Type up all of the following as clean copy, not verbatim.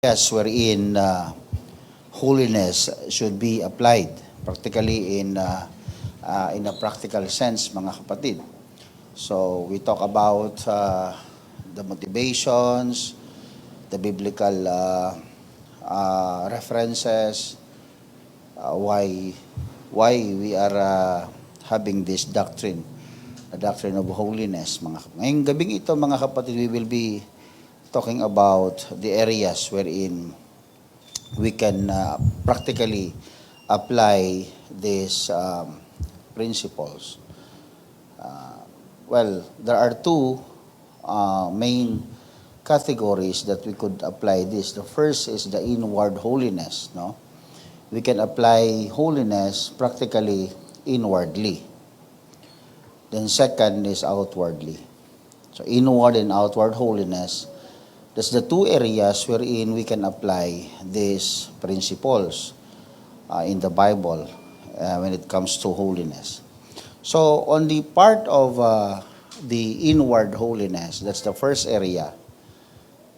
Yes, wherein holiness should be applied practically in a practical sense, mga kapatid. So we talk about the motivations, the biblical references, why we are having this doctrine, the doctrine of holiness, mga kapatid. Ngayong gabing ito, mga kapatid, we will be talking about the areas wherein we can practically apply these principles. Well, there are two main categories that we could apply this. The first is the inward holiness, no? We can apply holiness practically inwardly. Then second is outwardly. So inward and outward holiness, that's the two areas wherein we can apply these principles in the Bible when it comes to holiness. So on the part of the inward holiness, that's the first area.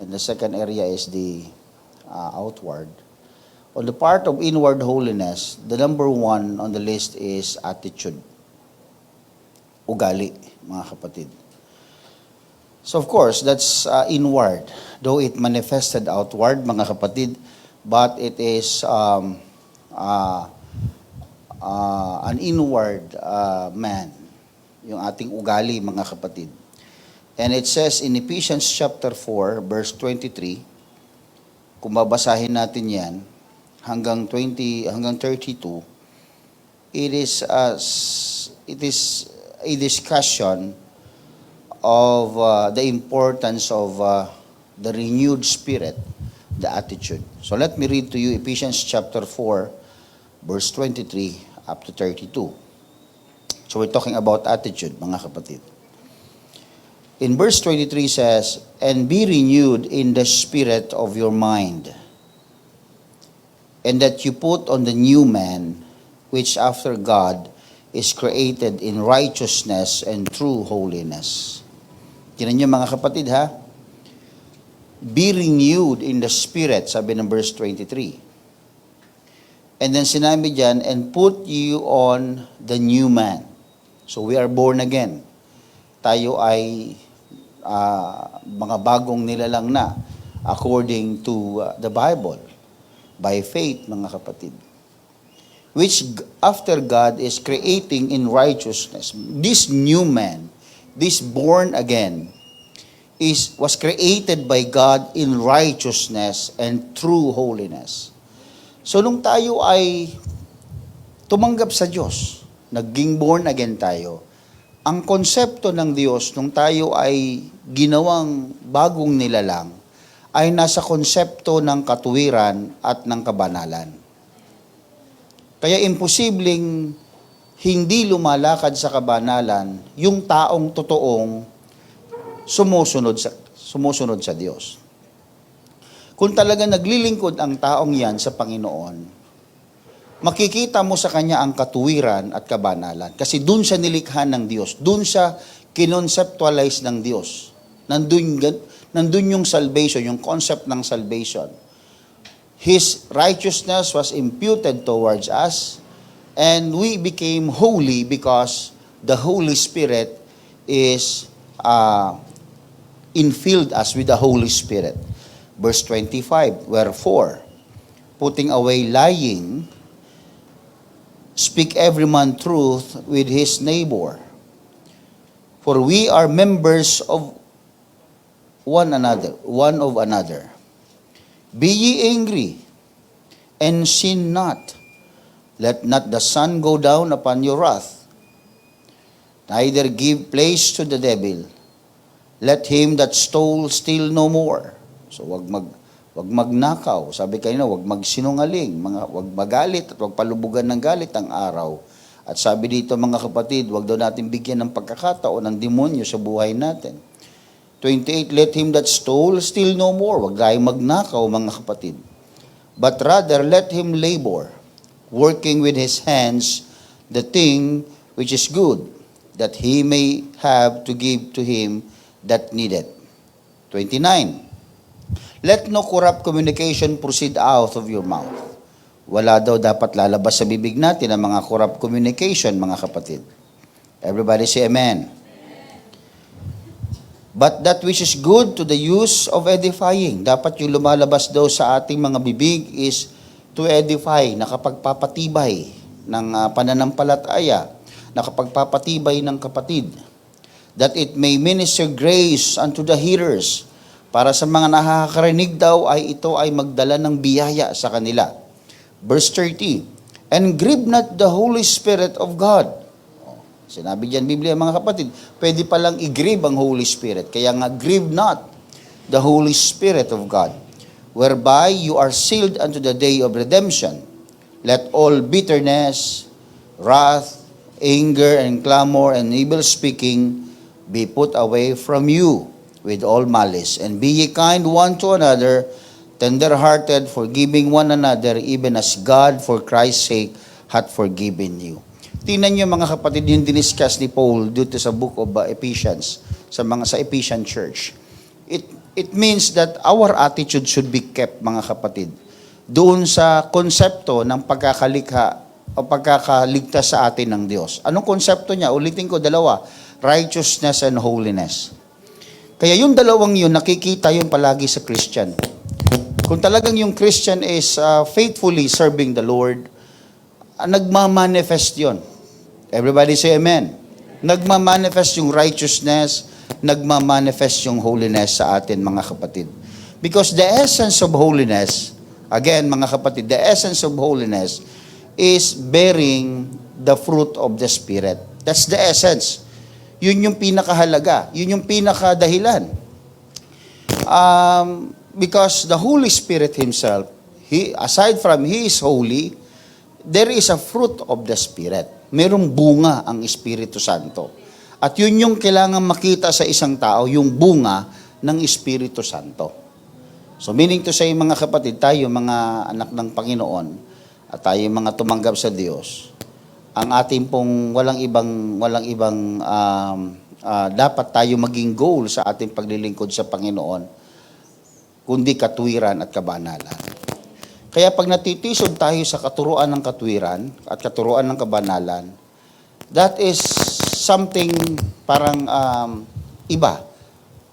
And the second area is the outward. On the part of inward holiness, the number one on the list is attitude. Ugali, mga kapatid. So of course, that's inward, though it manifested outward, mga kapatid, but it is an inward man, yung ating ugali, mga kapatid. And it says in Ephesians chapter 4, verse 23, kung babasahin natin yan, hanggang 32, it is a discussion of the importance of the renewed spirit, the attitude. So let me read to you Ephesians chapter 4, verse 23 up to 32. So we're talking about attitude, mga kapatid. In verse 23 says, "And be renewed in the spirit of your mind, and that you put on the new man, which after God is created in righteousness and true holiness." Tinan niyo, mga kapatid, ha? Be renewed in the spirit, sabi ng verse 23. And then sinabi dyan, and put you on the new man. So we are born again. Tayo ay mga bagong nilalang na according to the Bible. By faith, mga kapatid. Which after God is creating in righteousness. This new man, this born again, was created by God in righteousness and true holiness. So nung tayo ay tumanggap sa Diyos, naging born again tayo, ang konsepto ng Diyos nung tayo ay ginawang bagong nilalang ay nasa konsepto ng katuwiran at ng kabanalan. Kaya imposibleng hindi lumalakad sa kabanalan yung taong totoong sumusunod sa Diyos. Kung talaga naglilingkod ang taong yan sa Panginoon, makikita mo sa kanya ang katuwiran at kabanalan. Kasi dun siya nilikha ng Diyos. Dun siya kinonceptualize ng Diyos. Nandun yung salvation, yung concept ng salvation. His righteousness was imputed towards us, and we became holy because the Holy Spirit is infilled us with the Holy Spirit. Verse 25, wherefore, putting away lying, speak every man truth with his neighbor. For we are members of one of another. Be ye angry, and sin not. Let not the sun go down upon your wrath. Neither give place to the devil. Let him that stole steal no more. So wag magnakaw. Sabi kanina, wag magsinungaling, wag magalit at wag palubugan ng galit ang araw. At sabi dito, mga kapatid, wag daw natin bigyan ng pagkakataon ng demonyo sa buhay natin. 28, let him that stole steal no more. Wag tayong magnakaw, mga kapatid. But rather let him labor, working with his hands the thing which is good, that he may have to give to him that needeth. 29, Let no corrupt communication proceed out of your mouth. Wala daw dapat lalabas sa bibig natin ang mga corrupt communication, mga kapatid. Everybody say amen. But that which is good to the use of edifying. Dapat yung lumalabas daw sa ating mga bibig is to edify, nakapagpapatibay ng pananampalataya, nakapagpapatibay ng kapatid. That it may minister grace unto the hearers. Para sa mga nakakarinig daw ay ito ay magdala ng biyaya sa kanila. Verse 30, and grieve not the Holy Spirit of God. Sinabi diyan Biblia, mga kapatid, pwede palang i-grieve ang Holy Spirit. Kaya nga, grieve not the Holy Spirit of God, whereby you are sealed unto the day of redemption. Let all bitterness, wrath, anger, and clamor, and evil speaking be put away from you with all malice. And be ye kind one to another, tender-hearted, forgiving one another, even as God for Christ's sake hath forgiven you. Tingnan niyo mga kapatid, yung diniscuss ni Paul dito sa book of Ephesians, sa Ephesian church. It means that our attitude should be kept, mga kapatid, doon sa konsepto ng pagkakalikha o pagkakaligtas sa atin ng Diyos. Anong konsepto niya? Ulitin ko, dalawa, righteousness and holiness. Kaya yung dalawang yun, nakikita yun palagi sa Christian. Kung talagang yung Christian is faithfully serving the Lord, nagmamanifest yun. Everybody say amen. Nagmamanifest yung righteousness, nagmamanifest yung holiness sa atin, mga kapatid. Because the essence of holiness, again, mga kapatid, the essence of holiness is bearing the fruit of the Spirit. That's the essence. Yun yung pinakahalaga. Yun yung pinakadahilan. Because the Holy Spirit Himself, aside from He is holy, there is a fruit of the Spirit. Merong bunga ang Espiritu Santo. At yun yung kailangan makita sa isang tao, yung bunga ng Espiritu Santo. So meaning to say, mga kapatid, tayo mga anak ng Panginoon, at tayo mga tumanggap sa Diyos, ang ating pong walang ibang dapat tayo maging goal sa ating paglilingkod sa Panginoon, kundi katuwiran at kabanalan. Kaya pag natitisod tayo sa katuruan ng katwiran at katuruan ng kabanalan, that is something parang iba.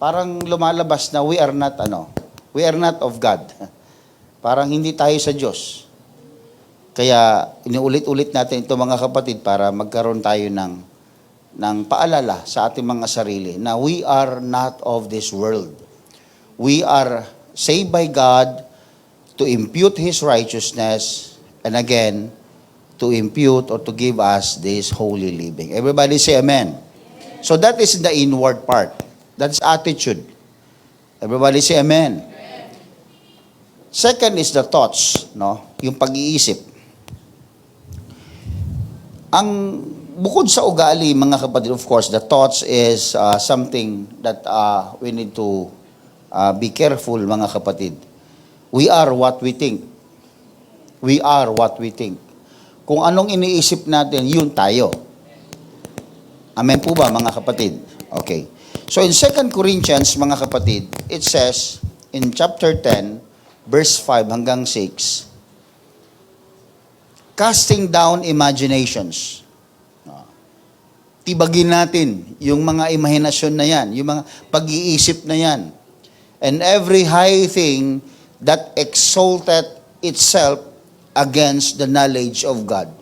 Parang lumalabas na we are not of God. Parang hindi tayo sa Diyos. Kaya inuulit-ulit natin ito, mga kapatid, para magkaroon tayo ng paalala sa ating mga sarili na we are not of this world. We are saved by God to impute His righteousness, and again, to impute or to give us this holy living. Everybody say amen. So that is the inward part. That's attitude. Everybody say amen. Second is the thoughts, yung pag-iisip. Ang bukod sa ugali, mga kapatid, of course, the thoughts is something that we need to be careful, mga kapatid. We are what we think. We are what we think. Kung anong iniisip natin, yun tayo. Amen po ba, mga kapatid? Okay. So in 2 Corinthians, mga kapatid, it says in chapter 10, verse 5 hanggang 6, casting down imaginations. Tibagin natin yung mga imahinasyon na yan, yung mga pag-iisip na yan. And every high thing that exalteth itself against the knowledge of God.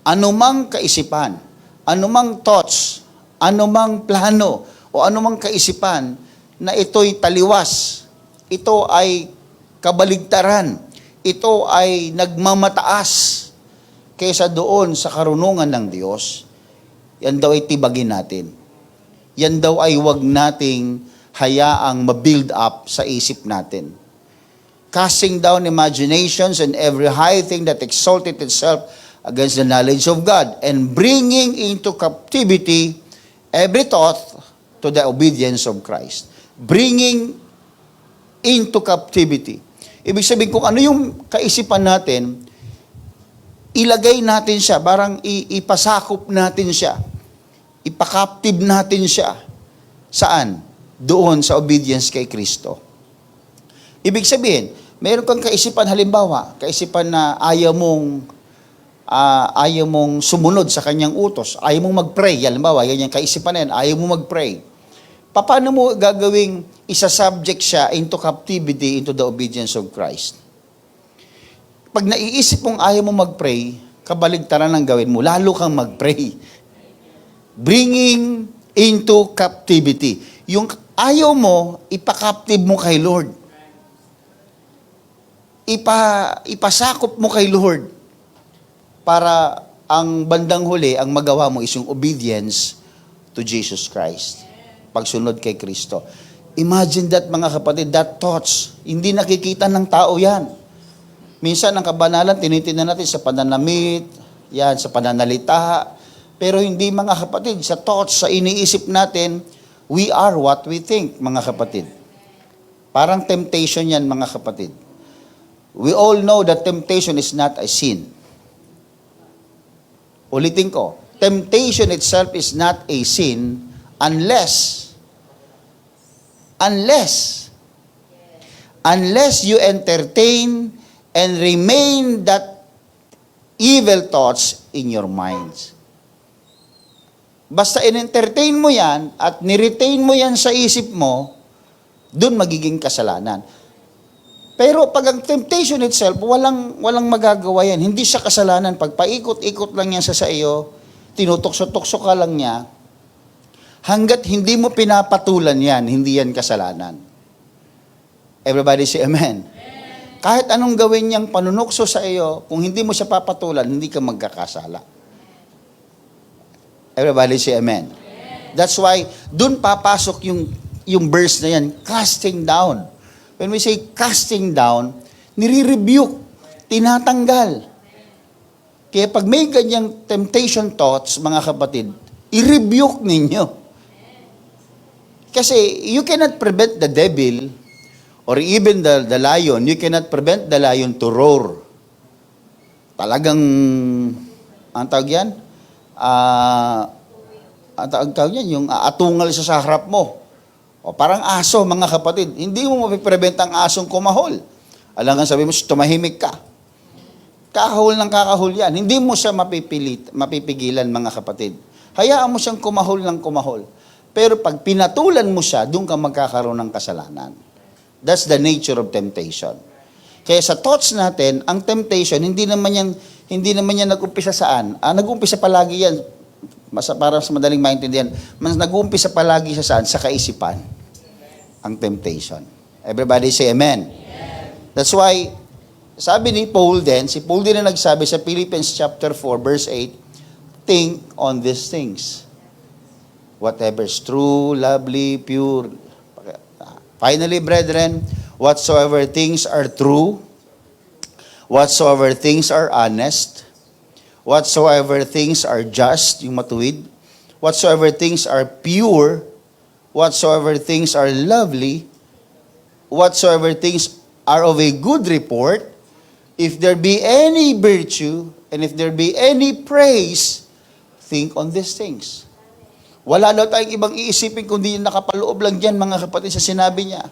Anumang kaisipan, anumang thoughts, anumang plano, o anumang kaisipan na ito'y taliwas, ito ay kabaligtaran, ito ay nagmamataas kaysa doon sa karunungan ng Diyos, yan daw ay tibagin natin. Yan daw ay wag nating hayaang ma-build up sa isip natin. Casting down imaginations and every high thing that exalted itself against the knowledge of God, and bringing into captivity every thought to the obedience of Christ. Bringing into captivity. Ibig sabihin, kung ano yung kaisipan natin, ilagay natin siya, parang ipasakop natin siya, ipakaptive natin siya. Saan? Doon sa obedience kay Kristo. Ibig sabihin, meron kang kaisipan, halimbawa, kaisipan na ayaw mong sumunod sa kanyang utos, ayaw mong mag-pray, halimbawa, yan yung kaisipan na yan, ayaw mong mag-pray. Paano mo gagawing isa-subject siya into captivity, into the obedience of Christ? Pag naiisip mong ayaw mo mag-pray, kabaligtaran ang gawin mo, lalo kang mag-pray. Bringing into captivity. Yung ayaw mo, ipa-captive mo kay Lord. Ipasakop mo kay Lord. Para ang bandang huli, ang magawa mo is yung obedience to Jesus Christ. Pagsunod kay Kristo. Imagine that, mga kapatid, that thoughts, hindi nakikita ng tao yan. Minsan, ang kabanalan, tinitingnan natin sa pananamit, yan, sa pananalita. Pero hindi, mga kapatid, sa thoughts, sa iniisip natin, we are what we think, mga kapatid. Parang temptation yan, mga kapatid. We all know that temptation is not a sin. Ulitin ko, temptation itself is not a sin unless you entertain and remain that evil thoughts in your minds. Basta in-entertain mo yan at ni-retain mo yan sa isip mo, dun magiging kasalanan. Pero pag ang temptation itself, walang magagawa yan. Hindi siya kasalanan. Pag paikot-ikot lang yan sa iyo, tinutokso-tokso ka lang niya, hanggat hindi mo pinapatulan yan, hindi yan kasalanan. Everybody say amen. Kahit anong gawin niyang panunokso sa iyo, kung hindi mo siya papatulan, hindi ka magkakasala. Everybody say amen. That's why, dun papasok yung verse na yan, casting down. When we say casting down, nire-rebuke, tinatanggal. Kaya pag may ganyang temptation thoughts, mga kapatid, i-rebuke ninyo. Kasi you cannot prevent the devil or even the lion, you cannot prevent the lion to roar. Talagang, ang tawag yan? Ang tawag yan, yung atungal sa harap mo. O parang aso, mga kapatid. Hindi mo mapiprevent ang asong kumahol. Alangan sabi mo, tumahimik ka. Kakahol ng kakahol yan. Hindi mo siya mapipigilan, mga kapatid. Hayaan mo siyang kumahol ng kumahol. Pero pag pinatulan mo siya, doon ka magkakaroon ng kasalanan. That's the nature of temptation. Kaya sa thoughts natin, ang temptation, hindi naman yan nag-umpisa saan? Nag-umpisa palagi yan, para sa madaling maintindihan, mas nag-umpisa palagi siya saan? Sa kaisipan. Ang temptation. Everybody say amen. That's why, sabi ni Paul din, si Paul din na nagsabi sa Philippians chapter 4, verse 8, think on these things. Whatever is true, lovely, pure. Finally, brethren, whatsoever things are true, whatsoever things are honest, whatsoever things are just, yung matuwid, whatsoever things are pure, whatsoever things are lovely, whatsoever things are of a good report, if there be any virtue, and if there be any praise, think on these things. Wala daw tayong ibang iisipin kundi yung nakapaloob lang dyan, mga kapatid, sa sinabi niya.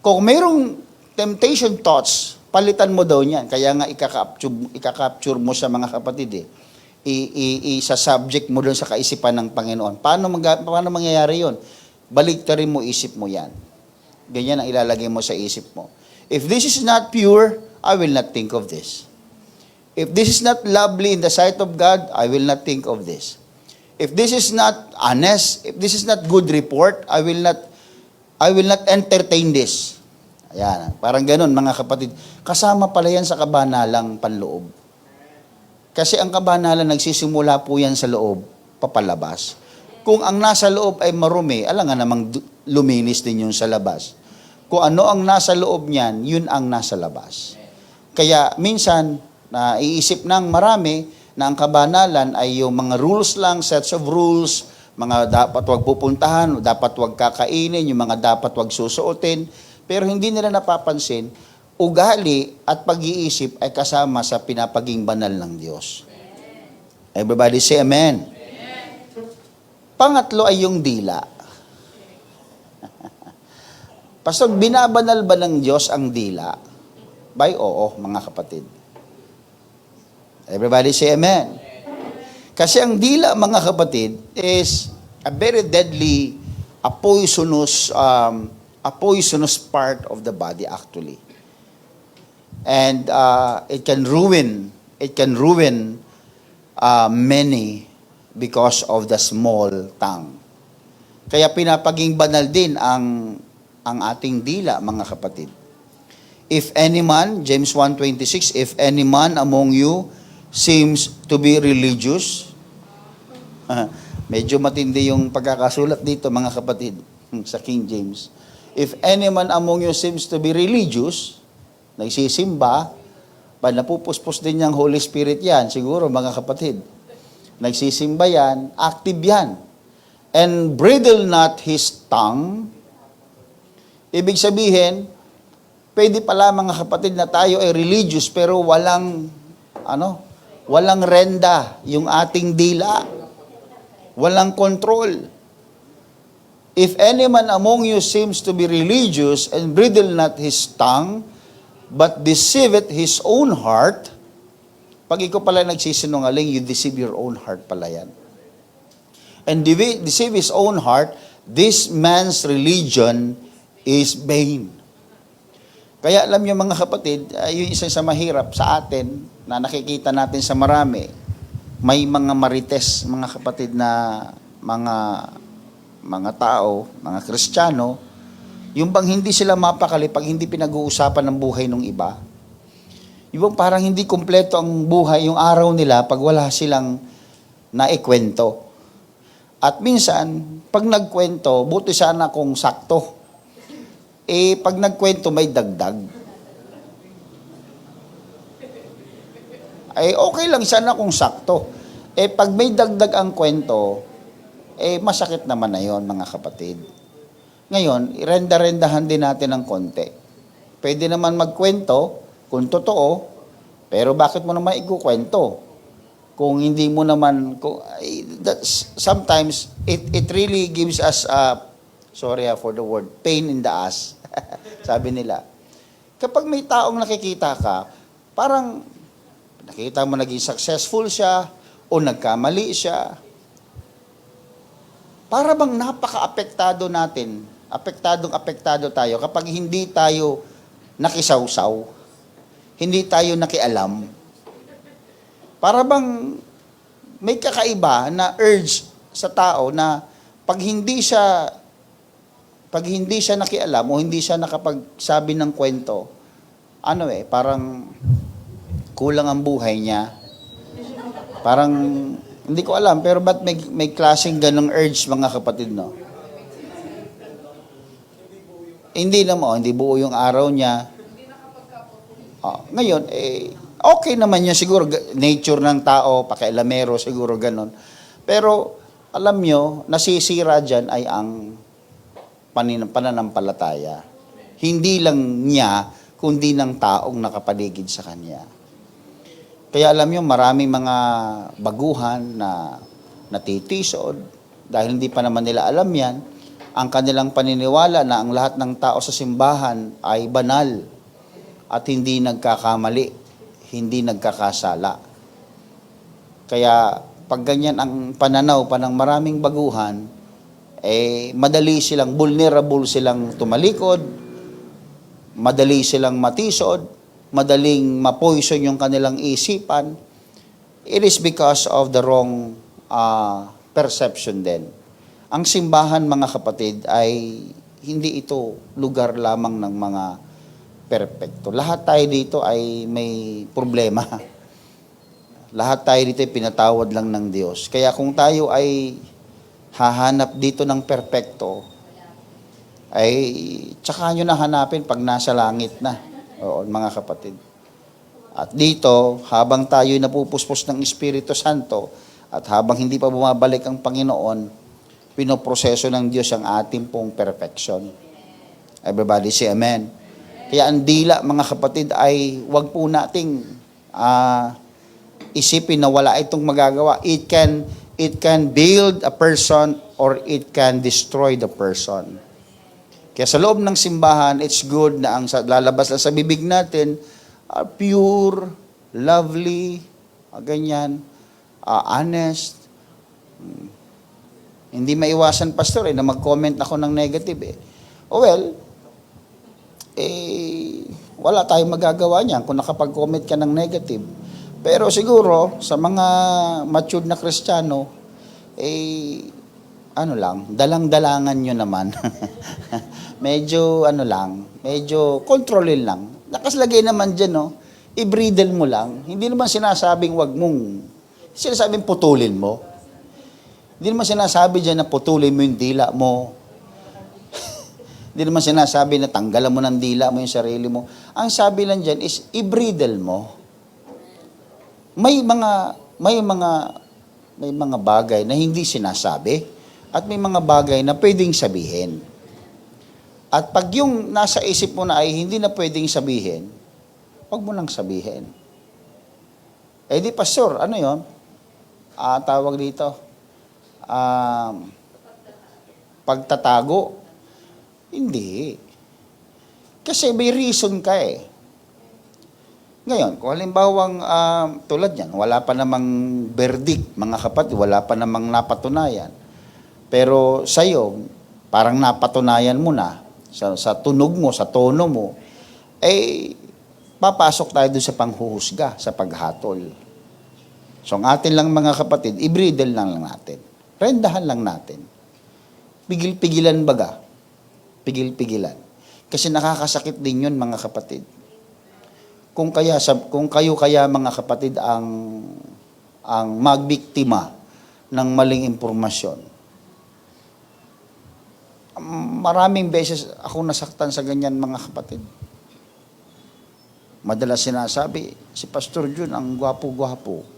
Kung mayroong temptation thoughts, palitan mo daw niyan. Kaya nga ikaka-capture mo sa mga kapatid isa-subject mo doon sa kaisipan ng Panginoon. Paano mangyayari yon? Baliktarin mo isip mo yan. Ganyan ang ilalagay mo sa isip mo. If this is not pure, I will not think of this. If this is not lovely in the sight of God, I will not think of this. If this is not honest, if this is not good report, I will not entertain this. Ayan, parang ganun, mga kapatid. Kasama pala yan sa kabanalang panloob. Kasi ang kabanalan, nagsisimula po yan sa loob, papalabas. Kung ang nasa loob ay marumi, alangan namang luminis din yung sa labas. Kung ano ang nasa loob niyan, yun ang nasa labas. Kaya minsan, naiisip ng marami na ang kabanalan ay yung mga rules lang, sets of rules, mga dapat wag pupuntahan, dapat wag kakainin, yung mga dapat wag susuotin. Pero hindi nila napapansin, ugali at pag-iisip ay kasama sa pinapaging banal ng Diyos. Everybody say amen. Pangatlo ay yung dila. Pastor, binabanal ba ng Diyos ang dila? By oo, mga kapatid. Everybody say amen. Kasi ang dila, mga kapatid, is a very deadly, a poisonous part of the body actually. And it can ruin many because of the small tongue. Kaya pinapaging banal din ang ating dila, mga kapatid. If any man, James 1:26, if any man among you seems to be religious, medyo matindi yung pagkakasulat dito, mga kapatid, sa King James. If any man among you seems to be religious, nagsisimba, pag napupuspos din niyang Holy Spirit yan, siguro, mga kapatid, nagsisimba yan, active yan. And bridle not his tongue, ibig sabihin, pwede pala, mga kapatid, na tayo ay religious pero walang renda yung ating dila. Walang control. If any man among you seems to be religious and bridle not his tongue, but deceiveth his own heart, pag ikaw pala nagsisinungaling, you deceive your own heart pala yan. And deceive his own heart, this man's religion is vain. Kaya alam niyo, mga kapatid, yung isa sa mahirap sa atin, na nakikita natin sa marami, may mga marites, mga kapatid, na mga tao, mga Kristiyano, yung bang hindi sila mapakali pag hindi pinag-uusapan ng buhay ng iba. Yung bang parang hindi kumpleto ang buhay, yung araw nila, pag wala silang naikwento. At minsan, pag nagkwento, buti sana kung sakto. Pag nagkwento, may dagdag. Okay lang sana kung sakto. Pag may dagdag ang kwento, masakit naman na yon, mga kapatid. Ngayon, renda-rendahan din natin ng konti. Pwede naman magkwento kung totoo, pero bakit mo naman ikukwento? Kung hindi mo naman, sometimes, it really gives us sorry for the word, pain in the ass. Sabi nila. Kapag may taong nakikita ka, parang nakita mo naging successful siya o nagkamali siya, para bang napaka-apektado natin, apektado tayo kapag hindi tayo nakisawsaw, hindi tayo nakialam. Para bang may kakaiba na urge sa tao na pag hindi siya nakialam o hindi siya nakapagsabi ng kwento, parang kulang ang buhay niya. Parang, hindi ko alam, pero ba't may klaseng ganong urge, mga kapatid, no? Hindi buo yung araw niya. Ngayon, okay naman yun, siguro, nature ng tao, pakialamero, siguro ganon. Pero, alam nyo, nasisira dyan ay ang pananampalataya. Hindi lang niya, kundi ng taong nakapaligid sa kanya. Kaya alam nyo, maraming mga baguhan na natitisod, dahil hindi pa naman nila alam yan, ang kanilang paniniwala na ang lahat ng tao sa simbahan ay banal at hindi nagkakamali, hindi nagkakasala. Kaya pag ganyan ang pananaw pa ng maraming baguhan, madali silang, vulnerable silang tumalikod, madali silang matisod, madaling ma-poison yung kanilang isipan. It is because of the wrong perception din. Ang simbahan, mga kapatid, ay hindi ito lugar lamang ng mga perpekto. Lahat tayo dito ay may problema. Lahat tayo dito ay pinatawad lang ng Diyos. Kaya kung tayo ay hahanap dito ng perpekto, ay tsaka nyo na hanapin pag nasa langit na. Oo, mga kapatid. At dito, habang tayo napupuspos ng Espiritu Santo, at habang hindi pa bumabalik ang Panginoon, pinoproseso ng Diyos ang ating pong perfection. Everybody say amen. Kaya ang dila, mga kapatid, ay wag po nating isipin na wala itong magagawa. It can build a person or it can destroy the person. Kaya sa loob ng simbahan, it's good na ang lalabas na sa bibig natin are pure, lovely, ganyan, honest. Hindi maiwasan, pastor, na mag-comment ako ng negative eh. Well, wala tayong magagawa niyan kung nakapag-comment ka ng negative. Pero siguro, sa mga matured na Kristiyano, dalang-dalangan nyo naman. medyo kontrolin lang. Nakaslagay naman dyan, no? I-bridle mo lang. Hindi naman sinasabing sinasabing putulin mo. Hindi naman sinasabi dyan na putulin mo yung dila mo. Hindi naman sinasabi na tanggalan mo ng dila mo yung sarili mo. Ang sabi lang dyan is i-bridle mo. May mga bagay na hindi sinasabi at may mga bagay na pwedeng sabihin. At pag yung nasa isip mo na ay hindi na pwedeng sabihin, huwag mo nang sabihin. Di pastor, ano yun? Tawag dito, pagtatago. Hindi. Kasi may reason ka eh. Ngayon, kung halimbawang tulad yan, wala pa namang verdict, mga kapatid, wala pa namang napatunayan. Pero sa'yo, parang napatunayan mo na, sa tunog mo, sa tono mo, papasok tayo dun sa panghuhusga, sa paghatol. So, ang atin lang mga kapatid, i-bridle lang natin. Rendahan lang natin. Pigil-pigilan baga. Pigil-pigilan. Kasi nakakasakit din yun mga kapatid. Kung kayo mga kapatid ang magbiktima ng maling impormasyon. Maraming beses ako nasaktan sa ganyan mga kapatid. Madalas sinasabi, si Pastor Jun ang gwapo-gwapo.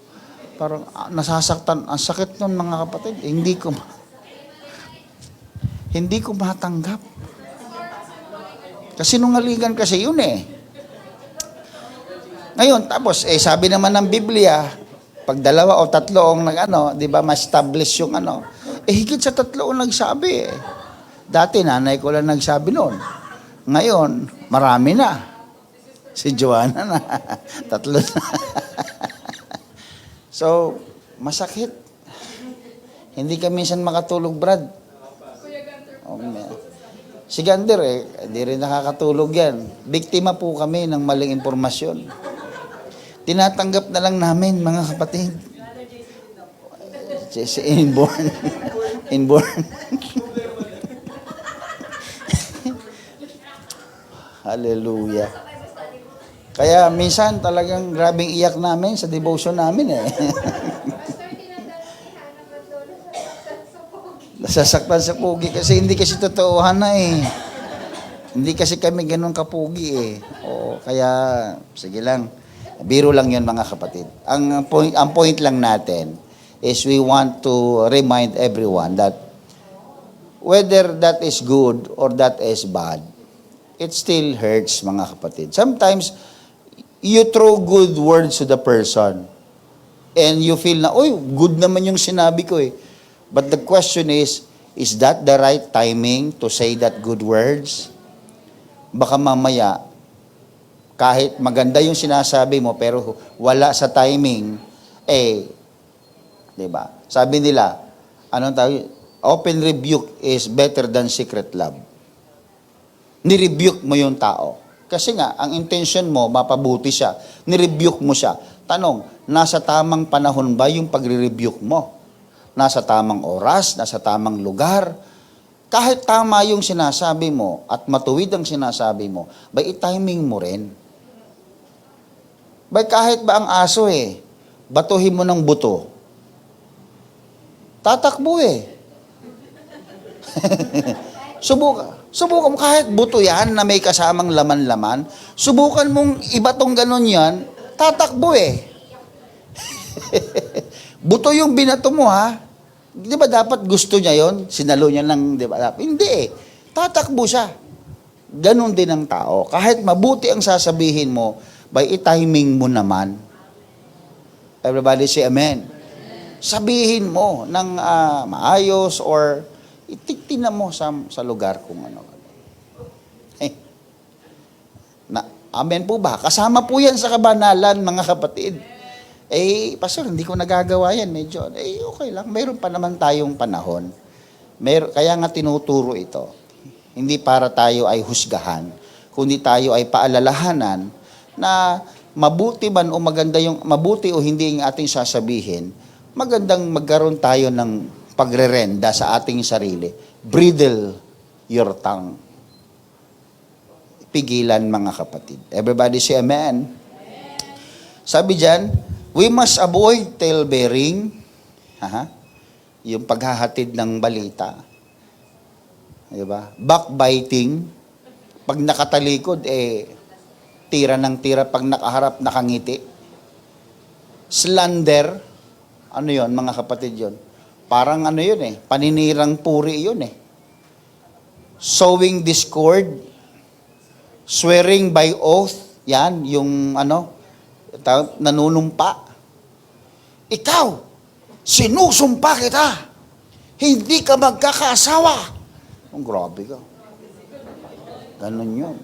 Parang nasasaktan, ang sakit nun mga kapatid. Hindi ko matanggap. Kasi nungalingan kasi yun eh. Ngayon, tapos, sabi naman ng Biblia, pag 2 o 3 ang di ba, ma-establish yung higit sa 3 ang nagsabi eh. Dati, nanay ko lang nagsabi noon. Ngayon, marami na. Si Joanna na. 3 na. So, masakit. Hindi ka minsan makatulog, Brad. Si Gander hindi rin nakakatulog yan. Biktima po kami ng maling impormasyon. Tinatanggap na lang namin, mga kapatid. Inborn. Hallelujah. Kaya minsan talagang grabing iyak namin sa devotion namin eh. Nasasaktan sa pugi kasi hindi kasi totoohan na eh. Hindi kasi kami ganun kapugi eh. Kaya sige lang. Biro lang yun mga kapatid. Ang point lang natin is we want to remind everyone that whether that is good or that is bad, it still hurts mga kapatid. Sometimes, you throw good words to the person and you feel na, good naman yung sinabi ko eh. But the question is that the right timing to say that good words? Baka mamaya, kahit maganda yung sinasabi mo, pero wala sa timing, di ba? Sabi nila, open rebuke is better than secret love. Nirebuke mo yung tao. Kasi nga, ang intention mo, mapabuti siya. Nirebuke mo siya. Tanong, nasa tamang panahon ba yung pagre-rebuke mo? Nasa tamang oras, nasa tamang lugar? Kahit tama yung sinasabi mo at matuwid ang sinasabi mo, i-timing mo rin. Kahit ba ang aso batuhin mo ng buto, tatakbo Subukan mo kahit buto yan na may kasamang laman-laman, subukan mong ibatong ganun yan, tatakbo Buto yung binato mo ha. Di ba dapat gusto niya yon? Sinalo niya lang, di ba? Hindi tatakbo siya. Ganon din ang tao. Kahit mabuti ang sasabihin mo, i-timing mo naman. Everybody say amen. Sabihin mo ng maayos or itiktinan mo sa lugar kung ano. Amen po ba? Kasama po yan sa kabanalan, mga kapatid. Pastor, hindi ko nagagawa yan. Medyo, okay lang. Mayroon pa naman tayong panahon. Kaya nga tinuturo ito. Hindi para tayo ay husgahan, kundi tayo ay paalalahanan na mabuti man o maganda yung, mabuti o hindi yung ating sasabihin, magandang magkaroon tayo ng pagrerenda sa ating sarili. Bridle your tongue. Pigilan, mga kapatid. Everybody say amen. Sabi dyan, we must avoid tale-bearing, yung paghahatid ng balita. Diba? Backbiting, pag nakatalikod, tira ng tira, pag nakaharap, nakangiti. Slander, ano yon, mga kapatid yon? Parang ano yun paninirang puri yun Sowing discord, swearing by oath, yan, yung nanunumpa. Ikaw, sinusumpa kita, hindi ka magkakaasawa. Ang grabe ka. Ganun yun.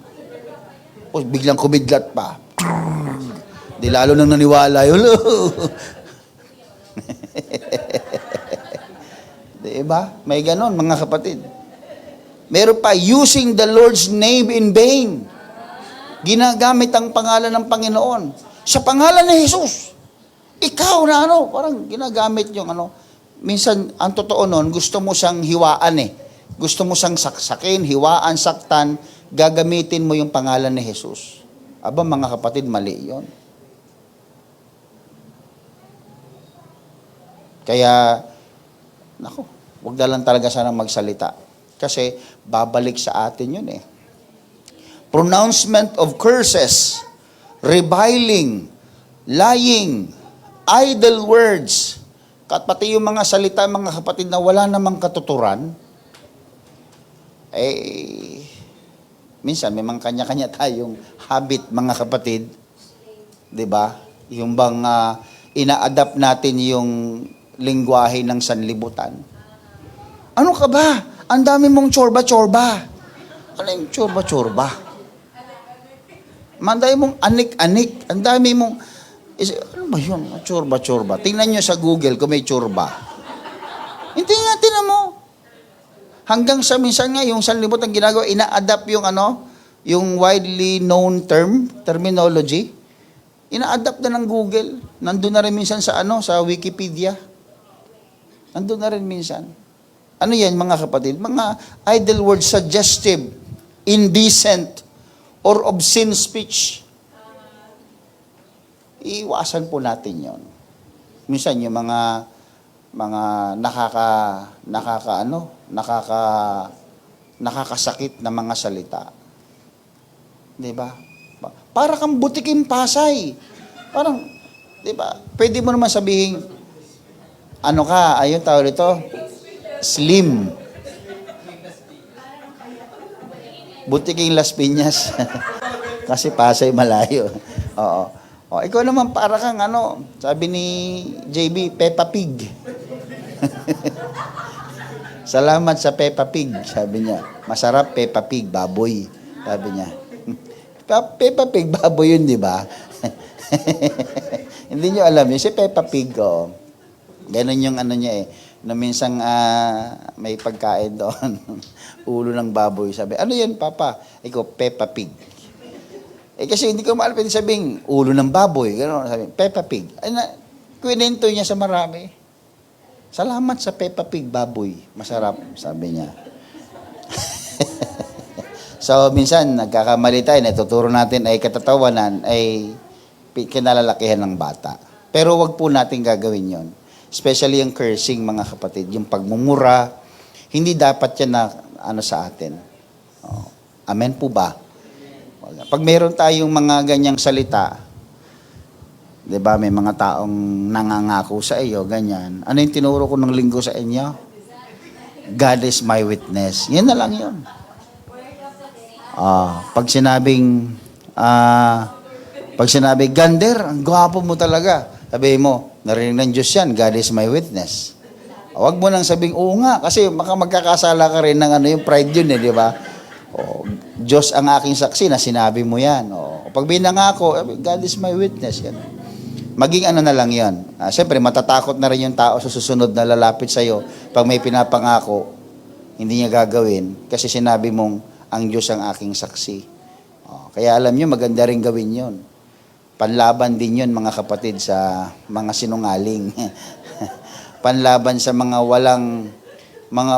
O biglang kumidlat pa. Di lalo nang naniwala yun. Diba? May ganon, mga kapatid. Meron pa, using the Lord's name in vain. Ginagamit ang pangalan ng Panginoon. Sa pangalan ni Jesus. Ikaw na parang ginagamit yung minsan, ang totoo nun, gusto mo siyang hiwaan Gusto mo siyang saksakin, hiwaan, saktan, gagamitin mo yung pangalan ni Jesus. Aba, mga kapatid, mali yun. Kaya, wag na lang talaga sana magsalita. Kasi, babalik sa atin yun Pronouncement of curses, reviling, lying, idle words, pati yung mga salita, mga kapatid, na wala namang katuturan, minsan may mga kanya-kanya tayong habit, mga kapatid. 'Di ba? Yung bang ina-adapt natin yung lingwahe ng sanlibutan. Ano ka ba? Ang dami mong tsorba-tsorba. Ano yung tsorba-tsorba? Ang dami mong anik-anik. Ang dami mong... ano ba yun? Tsorba-tsorba. Tingnan nyo sa Google kung may tsorba. Hindi nga, tinan mo. Hanggang sa minsan nga, yung sanlibutan ginagawa, ina-adapt yung yung widely known terminology. Ina-adapt na ng Google. Nandun na rin minsan sa sa Wikipedia. Nandun na rin minsan. Ano yan, mga kapatid? Mga idle words, suggestive, indecent, or obscene speech. Iiwasan po natin yon. Minsan yung mga nakakasakit na mga salita. 'Di ba? Para kang butiking pasay. Parang, 'di ba? Pwede mo naman sabihin ayun tawag dito, slim. Butiking Las Piñas. Kasi Pasay malayo. Oo. Ikaw naman para kang sabi ni JB, Peppa Pig. Salamat sa Peppa Pig, sabi niya. Masarap Peppa Pig, baboy, sabi niya. Peppa Pig, baboy yun, di ba? Hindi niyo alam yun. Si Peppa Pig, ganun yung niya na minsang may pagkain doon. Ulo ng baboy. Sabi, ano yan, Papa? Ikaw, Peppa Pig. Kasi hindi ko maalam, pwede sabing, ulo ng baboy. Gano'n, sabi, Peppa Pig. Kwento niya sa marami. Salamat sa Peppa Pig, baboy. Masarap, sabi niya. So, minsan, nagkakamali tayo, natuturo natin ay katatawanan, ay kinalalakihan ng bata. Pero wag po natin gagawin yon. Especially yung cursing, mga kapatid. Yung pagmumura, hindi dapat yan na sa atin. Amen po ba? Pag meron tayong mga ganyang salita, 'di ba, may mga taong nangangako sa iyo, ganyan. Ano yung tinuro ko ng linggo sa inyo? God is my witness. Yan na lang yun. Pag sinabing, Gander, ang gwapo mo talaga. Sabihin mo, narinig ng Diyos yan, God is my witness. Huwag mo nang sabing, oo nga, kasi magkakasala ka rin ng yung pride yun di ba? O, Diyos ang aking saksi na sinabi mo yan. O, pag binangako, God is my witness. Yan. Maging ano na lang yan. Siyempre, matatakot na rin yung tao sa susunod na lalapit sa'yo pag may pinapangako, hindi niya gagawin kasi sinabi mong ang Diyos ang aking saksi. O, kaya alam niyo, maganda rin gawin yon. Panlaban din yon mga kapatid sa mga sinungaling. Panlaban sa mga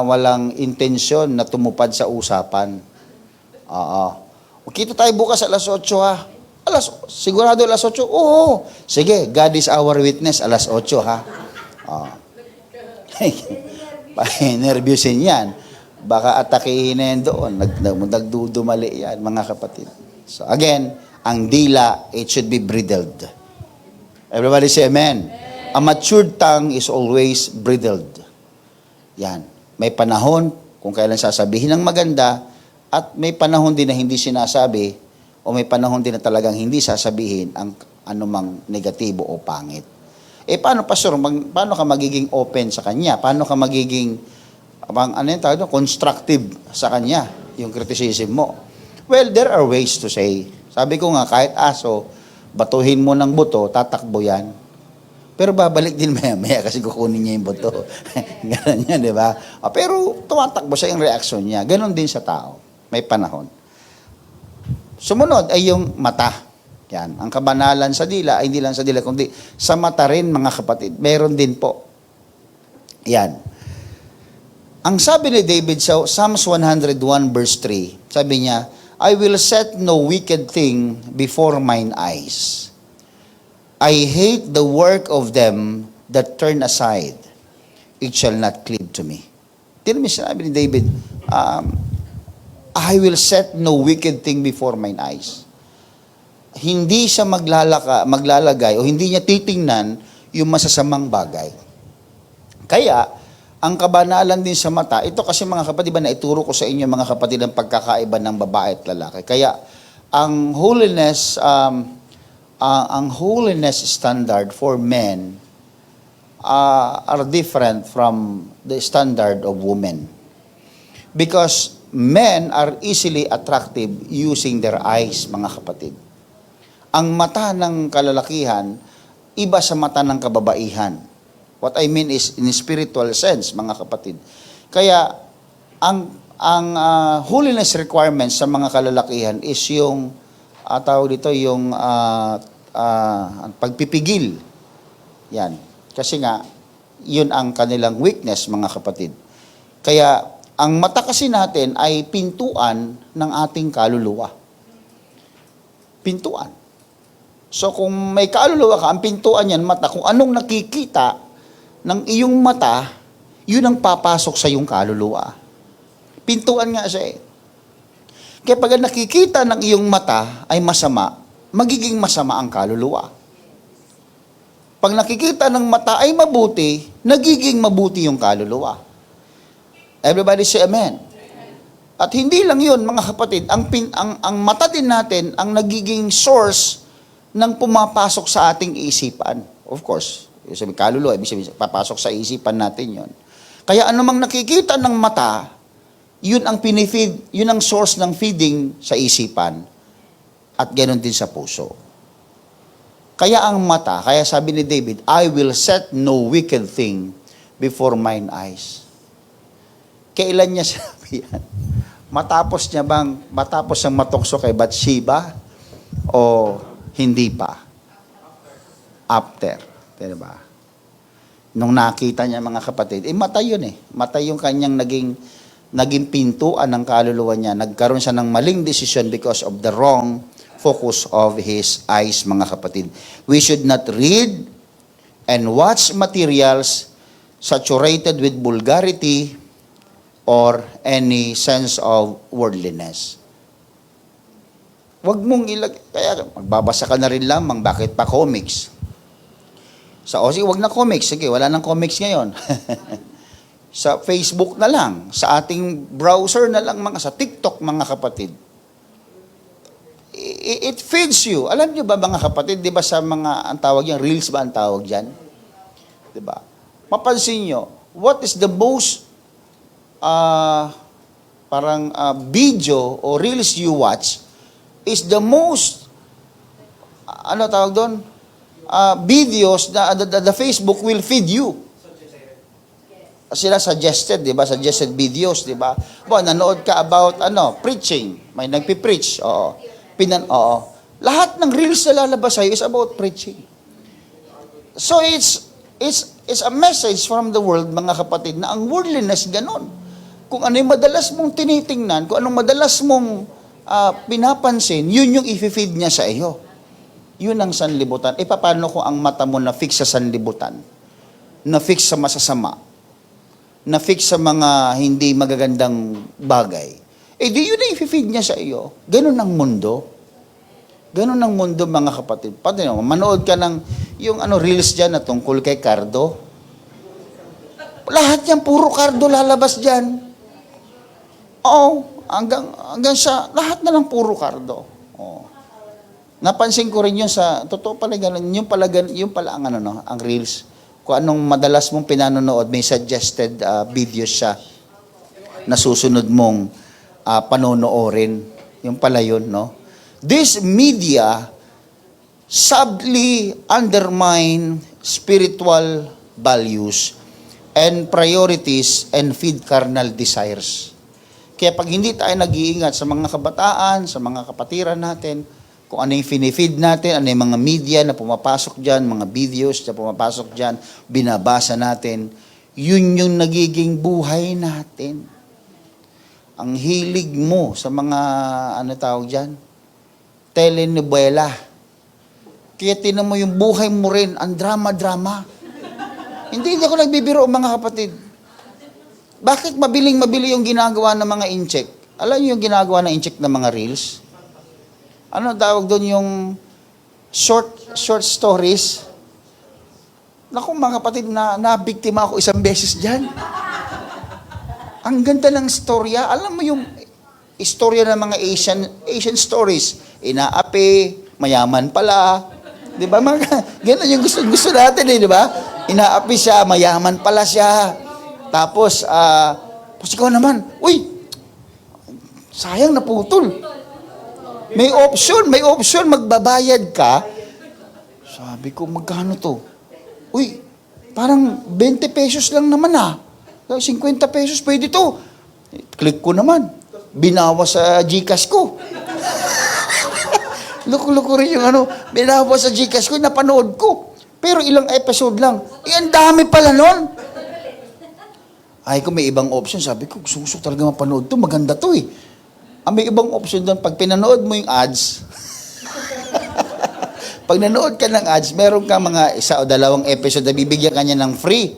walang intensyon na tumupad sa usapan. Oo. Kita tayo bukas alas 8 ha. Sigurado alas 8? Oo. Sige, God is our witness alas 8 ha. Oo. Nervyusin yan. Baka atakihin na yan doon. Nagdudumali yan, mga kapatid. So again, ang dila, it should be bridled. Everybody say amen. A matured tongue is always bridled. Yan. May panahon kung kailan sasabihin ng maganda at may panahon din na hindi sinasabi o may panahon din na talagang hindi sasabihin ang anumang negatibo o pangit. Paano, Pastor? Paano ka magiging open sa kanya? Paano ka magiging constructive sa kanya, yung criticism mo? Well, there are ways to say. Sabi ko nga, kahit aso, batuhin mo ng buto, tatakbo yan. Pero babalik din maya kasi kukunin niya yung buto. Ganon yan, di ba? Pero tumatakbo siya yung reaksyon niya. Ganon din sa tao. May panahon. Sumunod ay yung mata. Yan. Ang kabanalan sa dila, ay hindi lang sa dila, kundi sa mata rin, mga kapatid. Meron din po. Yan. Ang sabi ni David sa Psalms 101 verse 3, sabi niya, I will set no wicked thing before mine eyes. I hate the work of them that turn aside. It shall not cleave to me. Tino mo sinabi ni David, I will set no wicked thing before mine eyes. Hindi siya maglalagay o hindi niya titingnan yung masasamang bagay. Kaya, ang kabanalan din sa mata, ito kasi mga kapatid, na ituro ko sa inyo mga kapatid ang pagkakaiba ng babae at lalaki. Kaya, ang holiness standard for men are different from the standard of women. Because men are easily attractive using their eyes, mga kapatid. Ang mata ng kalalakihan, iba sa mata ng kababaihan. What I mean is in spiritual sense, mga kapatid. Kaya, ang holiness requirements sa mga kalalakihan is yung, tawag dito, yung pagpipigil. Yan. Kasi nga, yun ang kanilang weakness, mga kapatid. Kaya, ang mata kasi natin ay pintuan ng ating kaluluwa. Pintuan. So, kung may kaluluwa ka, ang pintuan yan, mata, kung anong nakikita ng iyong mata, yun ang papasok sa iyong kaluluwa. Pintuan nga siya eh. Kaya pag nakikita ng iyong mata ay masama, magiging masama ang kaluluwa. Pag nakikita ng mata ay mabuti, nagiging mabuti yung kaluluwa. Everybody say amen. At hindi lang yun, mga kapatid, ang mata din natin ang nagiging source ng pumapasok sa ating isipan. Of course, sabi kaluluwa, ibig sabihin, papasok sa isipan natin yon. Kaya anumang nakikita ng mata, yun ang pinifeed, yun ang source ng feeding sa isipan. At ganoon din sa puso. Kaya ang mata, kaya sabi ni David, I will set no wicked thing before mine eyes. Kailan niya sabi yan? Matapos ang matukso kay Bathsheba o hindi pa? After. Diba? Nung nakita niya, mga kapatid, mata yun eh. Mata yung kanyang naging pintuan ng kaluluwa niya. Nagkaroon siya ng maling desisyon because of the wrong focus of his eyes, mga kapatid. We should not read and watch materials saturated with vulgarity or any sense of worldliness. Huwag mong kaya magbabasa ka na rin lamang, bakit pa comics? Sige, wag na comics. Sige, wala nang comics ngayon. Sa Facebook na lang, sa ating browser na lang, sa TikTok, mga kapatid. It feeds you. Alam niyo ba, mga kapatid, di ba sa mga, ang tawag yan, reels ba ang tawag yan? Di ba? Mapansin niyo, what is the most parang video o reels you watch is the most, ano tawag doon? Videos na the Facebook will feed you. Sila suggested, di ba? Suggested videos, di ba? Nanood ka about, preaching. May nagpipreach. Oo. Oo. Lahat ng reels na lalabas sa'yo is about preaching. So it's a message from the world, mga kapatid, na ang worldliness ganon. Kung ano yung madalas mong tinitingnan, kung anong madalas mong pinapansin, yun yung i-feed niya sa iyo. Yun ang sanlibutan. Paano kung ang mata mo na-fix sa sanlibutan? Na-fix sa masasama? Na-fix sa mga hindi magagandang bagay? Di yun na i-feed niya sa iyo. Ganun ang mundo. Ganun ang mundo, mga kapatid. Pati manood ka ng yung reels dyan na tungkol kay Cardo. Lahat yan, puro Cardo lalabas dyan. Oo, hanggang sa, lahat na lang puro Cardo. Oo. Napansin ko rin yun sa, totoo pala ganun, yung pala ang ang reels. Kung anong madalas mong pinanonood, may suggested videos siya na susunod mong panonoorin. Yung pala yun, no? This media subtly undermine spiritual values and priorities and feed carnal desires. Kaya pag hindi tayo nag-iingat sa mga kabataan, sa mga kapatiran natin, kung ano yung finifeed natin, ano yung mga media na pumapasok dyan, mga videos na pumapasok dyan, binabasa natin, yun yung nagiging buhay natin. Ang hilig mo sa mga, tawag dyan, telenovela. Kaya tinan mo yung buhay mo rin, ang drama-drama. Hindi ako nagbibiro, mga kapatid. Bakit mabiling-mabili yung ginagawa ng mga incheck? Alam niyo yung ginagawa ng incheck ng mga reels? Ano tawag doon yung short stories? Naku, mga kapatid, nabiktima ako isang beses dyan. Ang ganda ng storya. Alam mo yung istorya ng mga Asian stories. Inaapi, mayaman pala. Di ba? Ganun yung gusto natin di ba? Inaapi siya, mayaman pala siya. Tapos ikaw naman, uy, sayang naputol. May option, magbabayad ka. Sabi ko, magkano to? Uy, parang 20 pesos lang naman 50 pesos, pwede to. Click ko naman. Binawas sa GCash ko. Loko-loko rin yung binawas sa GCash ko, napanood ko. Pero ilang episode lang. Ang dami pala nun. Ay, kung may ibang option, sabi ko, gusto talaga mapanood to, maganda to may ibang option doon, pag pinanood mo yung ads, pag nanood ka ng ads, meron ka mga 1 o 2 episode na bibigyan ka niya ng free.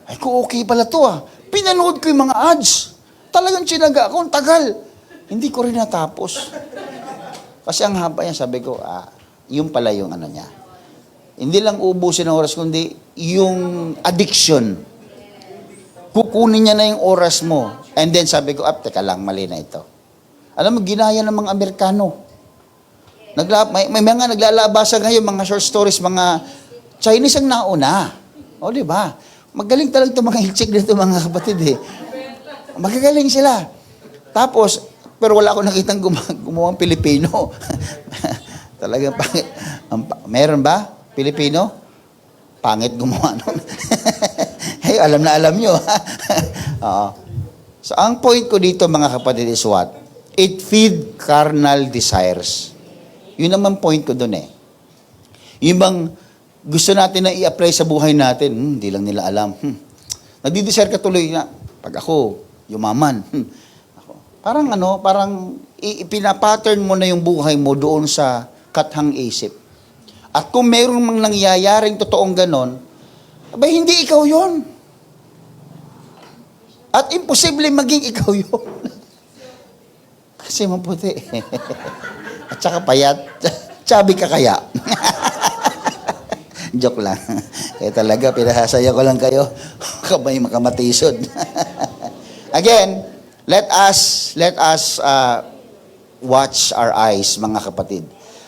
Ay, okay pala to Pinanood ko yung mga ads. Talagang tsinaga ako, ang tagal. Hindi ko rin natapos. Kasi ang haba yan, sabi ko, yung pala yung niya. Hindi lang ubusin ng oras, kundi yung addiction. Kukunin niya na yung oras mo. And then sabi ko, teka lang, mali na ito. Alam mo, ginaya ng mga Amerikano. May mga naglalabasan ngayon, mga short stories, mga Chinese ang nauna. O, di ba? Magaling talaga itong mga i-check dito, mga kapatid Magagaling sila. Tapos, pero wala akong nakitang gumawang Pilipino. Talagang pangit. Meron ba? Pilipino? Pangit gumawa nun. Hey, alam na alam nyo. So, ang point ko dito, mga kapatid, is what? It feed carnal desires. Yun naman point ko doon Yung bang gusto natin na i-apply sa buhay natin, hindi lang nila alam. Nagdi-desire ka tuloy na, pag ako, yumaman. Parang ipinapattern mo na yung buhay mo doon sa kathang isip. At kung mayroong mang nangyayaring totoong ganon, hindi ikaw yon. At imposible maging ikaw yon. Kasi maputi. At saka payat. Chubby ka kaya. Joke lang. Kaya talaga, pinahasaya ko lang kayo. Kamay makamatisod. Again, let us watch our eyes, mga kapatid.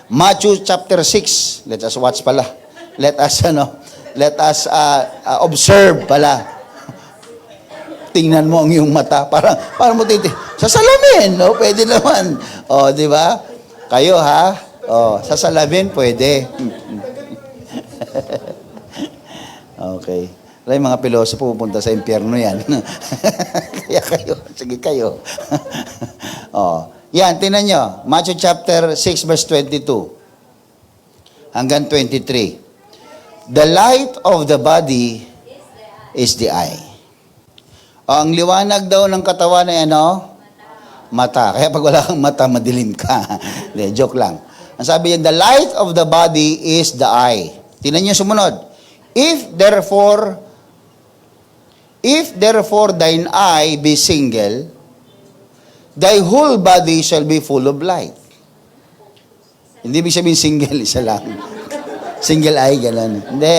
Matthew chapter 6. Let us watch pala. Let us observe pala. tingnan mo ang iyong mata. Parang mo sa salamin, no? Pwede naman. O, di ba? Kayo, ha? O, sa salamin, pwede. Okay. Yung mga pilosopo pupunta sa impyerno yan. Kaya kayo, sige kayo. Yan, tingnan nyo. Matthew chapter 6 verse 22 hanggang 23. The light of the body is the eye. Ang liwanag daw ng katawan ay ano? Mata. Kaya pag wala kang mata, madilim ka. Hindi, joke lang. Ang sabi niya, the light of the body is the eye. Tingnan nyo sumunod. If therefore thine eye be single, thy whole body shall be full of light. Hindi ibig sabihin single, isa lang. Single eye, gano'n. Hindi.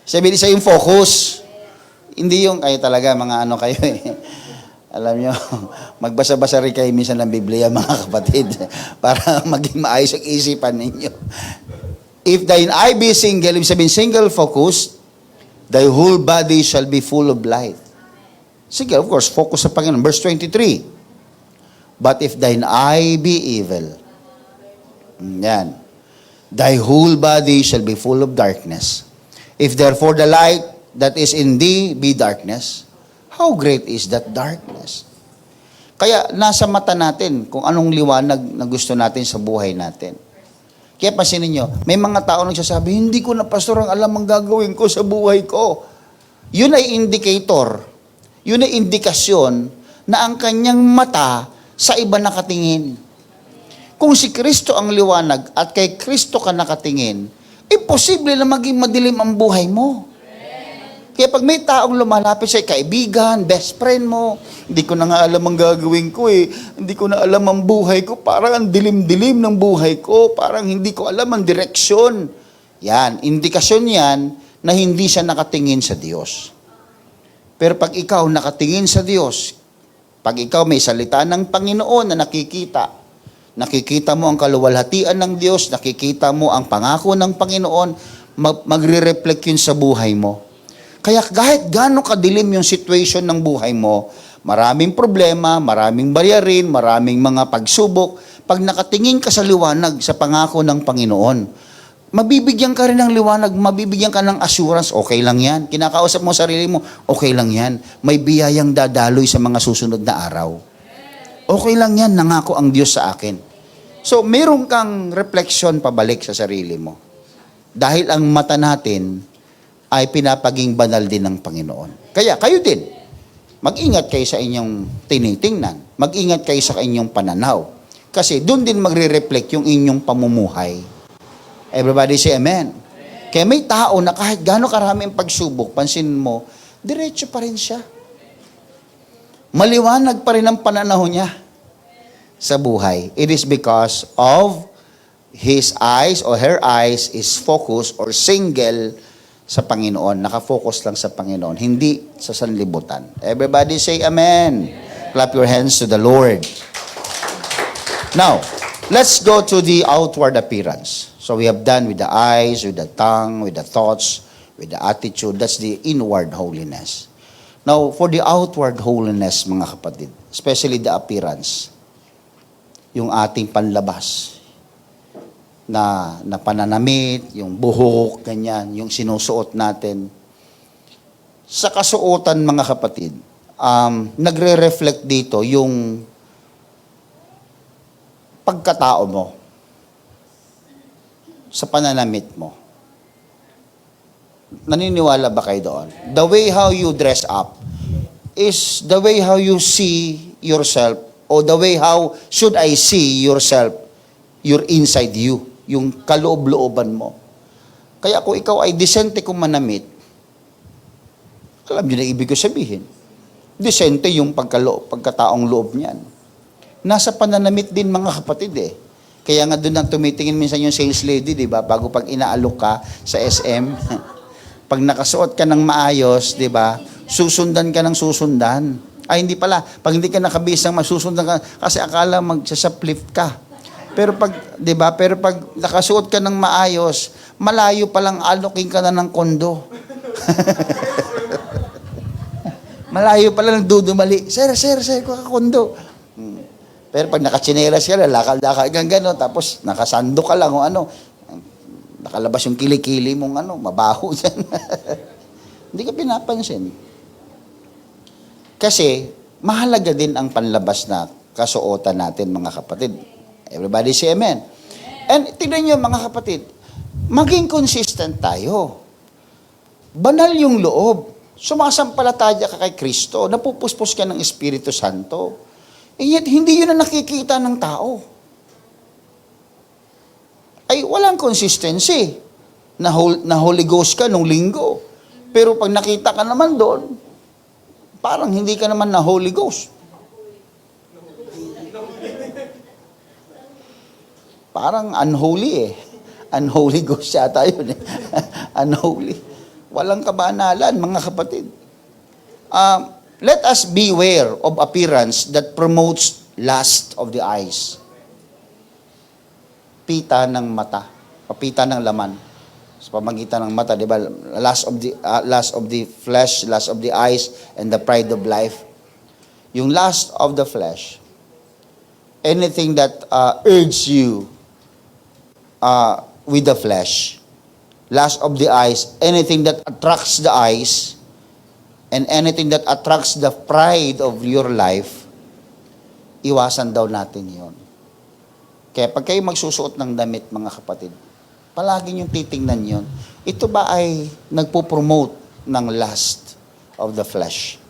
Sabihin isa yung focus. Hindi yung kayo talaga, mga ano kayo eh. Alam nyo, magbasa-basa rin kayo minsan ng Biblia, mga kapatid, para maging maayos ang isipan ninyo. If thine eye be single, ibig sabihin single focus, thy whole body shall be full of light. Sige, of course, focus sa Panginoon. Verse 23. But if thine eye be evil, yan, thy whole body shall be full of darkness. If therefore the light that is in thee be darkness, how great is that darkness? Kaya nasa mata natin kung anong liwanag na gusto natin sa buhay natin. Kaya pansinin nyo, may mga tao nagsasabi, hindi ko na pastor ang alam ang gagawin ko sa buhay ko. Yun ay indicator. Yun ay indikasyon na ang kanyang mata sa iba nakatingin. Kung si Kristo ang liwanag at kay Kristo ka nakatingin, imposible na maging madilim ang buhay mo. Kaya pag may taong lumalapit sa'yo, kaibigan, best friend mo, hindi ko na nga alam ang gagawin ko eh. Hindi ko na alam ang buhay ko. Parang ang dilim-dilim ng buhay ko. Parang hindi ko alam ang direksyon. Yan, indikasyon yan na hindi siya nakatingin sa Diyos. Pero pag ikaw nakatingin sa Diyos, pag ikaw may salita ng Panginoon na nakikita mo ang kaluwalhatian ng Diyos, nakikita mo ang pangako ng Panginoon, magre-reflect yun sa buhay mo. Kaya kahit gaano kadilim yung situation ng buhay mo, maraming problema, maraming bayarin, maraming mga pagsubok, pag nakatingin ka sa liwanag, sa pangako ng Panginoon, mabibigyan ka rin ng liwanag, mabibigyan ka ng assurance, okay lang yan. Kinakausap mo sarili mo, okay lang yan. May biyayang dadaloy sa mga susunod na araw. Okay lang yan, nangako ang Diyos sa akin. So, meron kang reflection pabalik sa sarili mo. Dahil ang mata natin ay pinapaging banal din ng Panginoon. Kaya kayo din, mag-ingat kayo sa inyong tinitingnan. Mag-ingat kayo sa inyong pananaw. Kasi doon din magre-reflect yung inyong pamumuhay. Everybody say amen. Kaya may tao na kahit gaano karaming pagsubok, pansin mo, diretso pa rin siya. Maliwanag pa rin ang pananaw niya sa buhay. It is because of his eyes or her eyes is focused or single sa Panginoon. Nakafocus lang sa Panginoon, hindi sa sanlibutan. Everybody say amen. Clap your hands to the Lord. Now, let's go to the outward appearance. So we have done with the eyes, with the tongue, with the thoughts, with the attitude. That's the inward holiness. Now, for the outward holiness, mga kapatid, especially the appearance, yung ating panlabas, na pananamit, yung buhok, ganyan, yung sinusuot natin. Sa kasuotan, mga kapatid, nagre-reflect dito yung pagkatao mo sa pananamit mo. Naniniwala ba kayo doon? The way how you dress up is the way how you see yourself, or the way how should I see yourself, your inside you, yung kaloob-looban mo. Kaya kung ikaw ay disente kung manamit, alam niyo na ibig ko sabihin. Disente yung pagkataong loob niyan. Nasa pananamit din, mga kapatid eh. Kaya nga doon ang tumitingin minsan yung sales lady, di ba? Bago pag inaalok ka sa SM, pag nakasuot ka ng maayos, di ba? Susundan ka ng susundan. Ay, hindi pala. Pag hindi ka nakabisang, masusundan ka kasi akala magsasaplift ka. Pero pag, 'di ba? Pero pag nakasuot ka ng maayos, malayo pa lang alokin ka na ng kondo. Malayo pala nagdudumali. Sir, kakakondo. Pero pag nakatsinelas ka na, lakal-lakal kang gano'n, tapos nakasando ka lang o ano, nakalabas yung kilikili mong ano, mabaho dyan. Hindi ka pinapansin. Kasi, mahalaga din ang panlabas na kasuotan natin, mga kapatid. Everybody say amen. And tignan nyo, mga kapatid, maging consistent tayo. Banal yung loob. Sumasampalataya ka kay Kristo, napupuspos ka ng Espiritu Santo. And yet, hindi yun na nakikita ng tao. Ay, walang consistency. Na Holy Ghost ka nung linggo. Pero pag nakita ka naman doon, parang hindi ka naman na Holy Ghost. Parang unholy eh. Unholy Ghost yata yun eh. Unholy. Walang kabanalan, mga kapatid. Let us beware of appearance that promotes lust of the eyes. Pita ng mata, papita ng laman. Sa pamagitan ng mata, di ba? Lust of the flesh, lust of the eyes, and the pride of life. Yung lust of the flesh, anything that urges you with the flesh. Lust of the eyes, anything that attracts the eyes, and anything that attracts the pride of your life, iwasan daw natin yon. Kaya pag kayo magsusuot ng damit, mga kapatid, palagi niyong titingnan yon. Ito ba ay nagpo-promote ng lust of the flesh?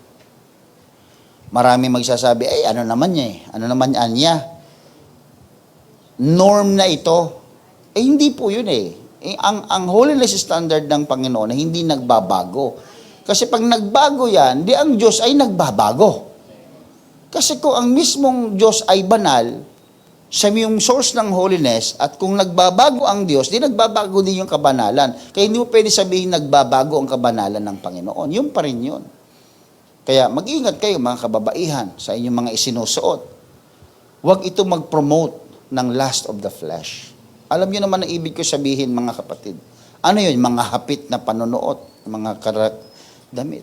Marami magsasabi, ano naman niya eh? Ano naman niya? Norm na ito. Hindi po yun eh. Ang holiness standard ng Panginoon ay hindi nagbabago. Kasi pag nagbago yan, di ang Diyos ay nagbabago. Kasi kung ang mismong Diyos ay banal, siya yung source ng holiness, at kung nagbabago ang Diyos, di nagbabago din yung kabanalan. Kaya hindi mo pwede sabihin nagbabago ang kabanalan ng Panginoon. Yun pa rin yun. Kaya mag-ingat kayo, mga kababaihan, sa inyong mga isinusuot. Huwag ito mag-promote ng lust of the flesh. Alam niyo naman ang ibig ko sabihin, mga kapatid. Ano yun? Mga hapit na panunuot, mga damit.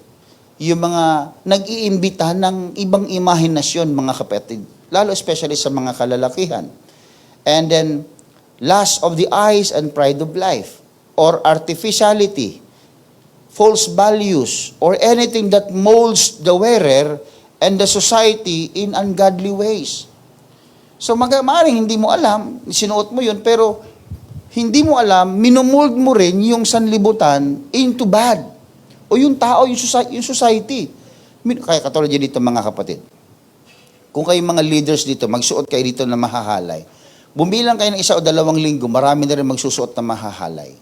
Yung mga nag-iimbita ng ibang imahinasyon, mga kapatid. Lalo especially sa mga kalalakihan. And then, lust of the eyes and pride of life. Or artificiality. False values. Or anything that molds the wearer and the society in ungodly ways. So maaaring hindi mo alam, sinuot mo yun, pero hindi mo alam, minomold mo rin yung sanlibutan into bad. O yung tao, yung society. Kaya katulad yun dito, mga kapatid. Kung kayo mga leaders dito, magsuot kayo dito na mahahalay. Bumilang kayo ng 1 o 2 linggo, marami na rin magsusuot na mahahalay.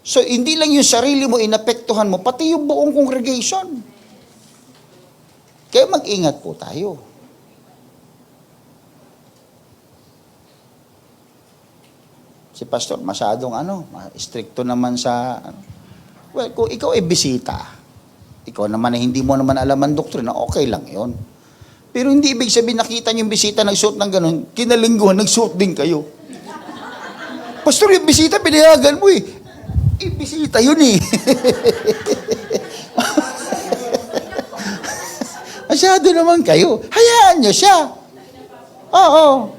So, hindi lang yung sarili mo, inapektuhan mo, pati yung buong congregation. Kaya mag-ingat po tayo. Si pastor, masyadong stricto naman sa well, kung ikaw ay bisita, ikaw naman ay hindi mo naman alam ang doktrina, okay lang yon. Pero hindi ibig sabihin nakita niyo yung bisita nagsuot ng ganun, kinalingguhan, nagsuot din kayo. Pastor, yung bisita, pinayagan mo eh. Bisita yun eh. Masyado naman kayo. Hayaan niyo siya. Oo.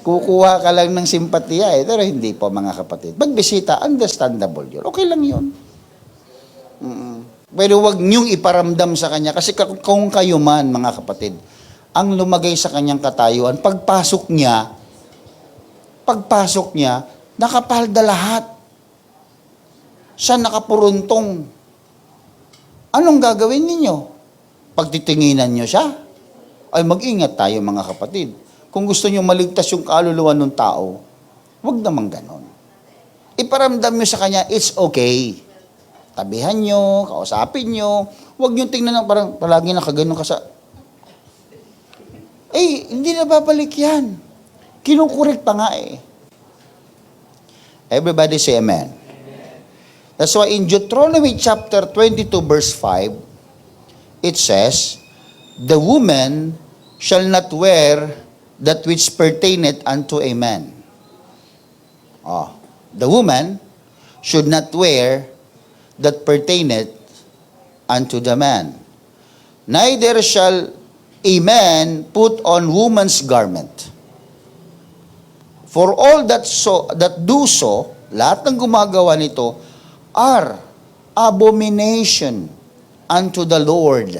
Kukuha ka lang ng simpatiya eh. Pero hindi po, mga kapatid. Pagbisita, understandable yun. Okay lang yun. Pero wag niyong iparamdam sa kanya. Kasi kung kayo man, mga kapatid, ang lumagay sa kanyang katayuan, pagpasok niya, nakapalda lahat. Siya nakapuruntong. Anong gagawin ninyo? Pagtitinginan niyo siya? Ay mag-ingat tayo, mga kapatid. Kung gusto niyo maligtas yung kaluluwa ng tao, wag naman ganon. Iparamdam niyo sa kanya, it's okay. Tabihan niyo, kausapin niyo. Wag niyo tingnan ng parang palagi nakaganon ka sa... hindi na babalik yan. Kinukurik pa nga eh. Everybody say amen. That's why in Deuteronomy chapter 22 verse 5, it says, the woman shall not wear that which pertaineth unto a man. The woman should not wear that pertaineth unto the man. Neither shall a man put on woman's garment. For all that do so, lahat ng gumagawa nito, are abomination unto the Lord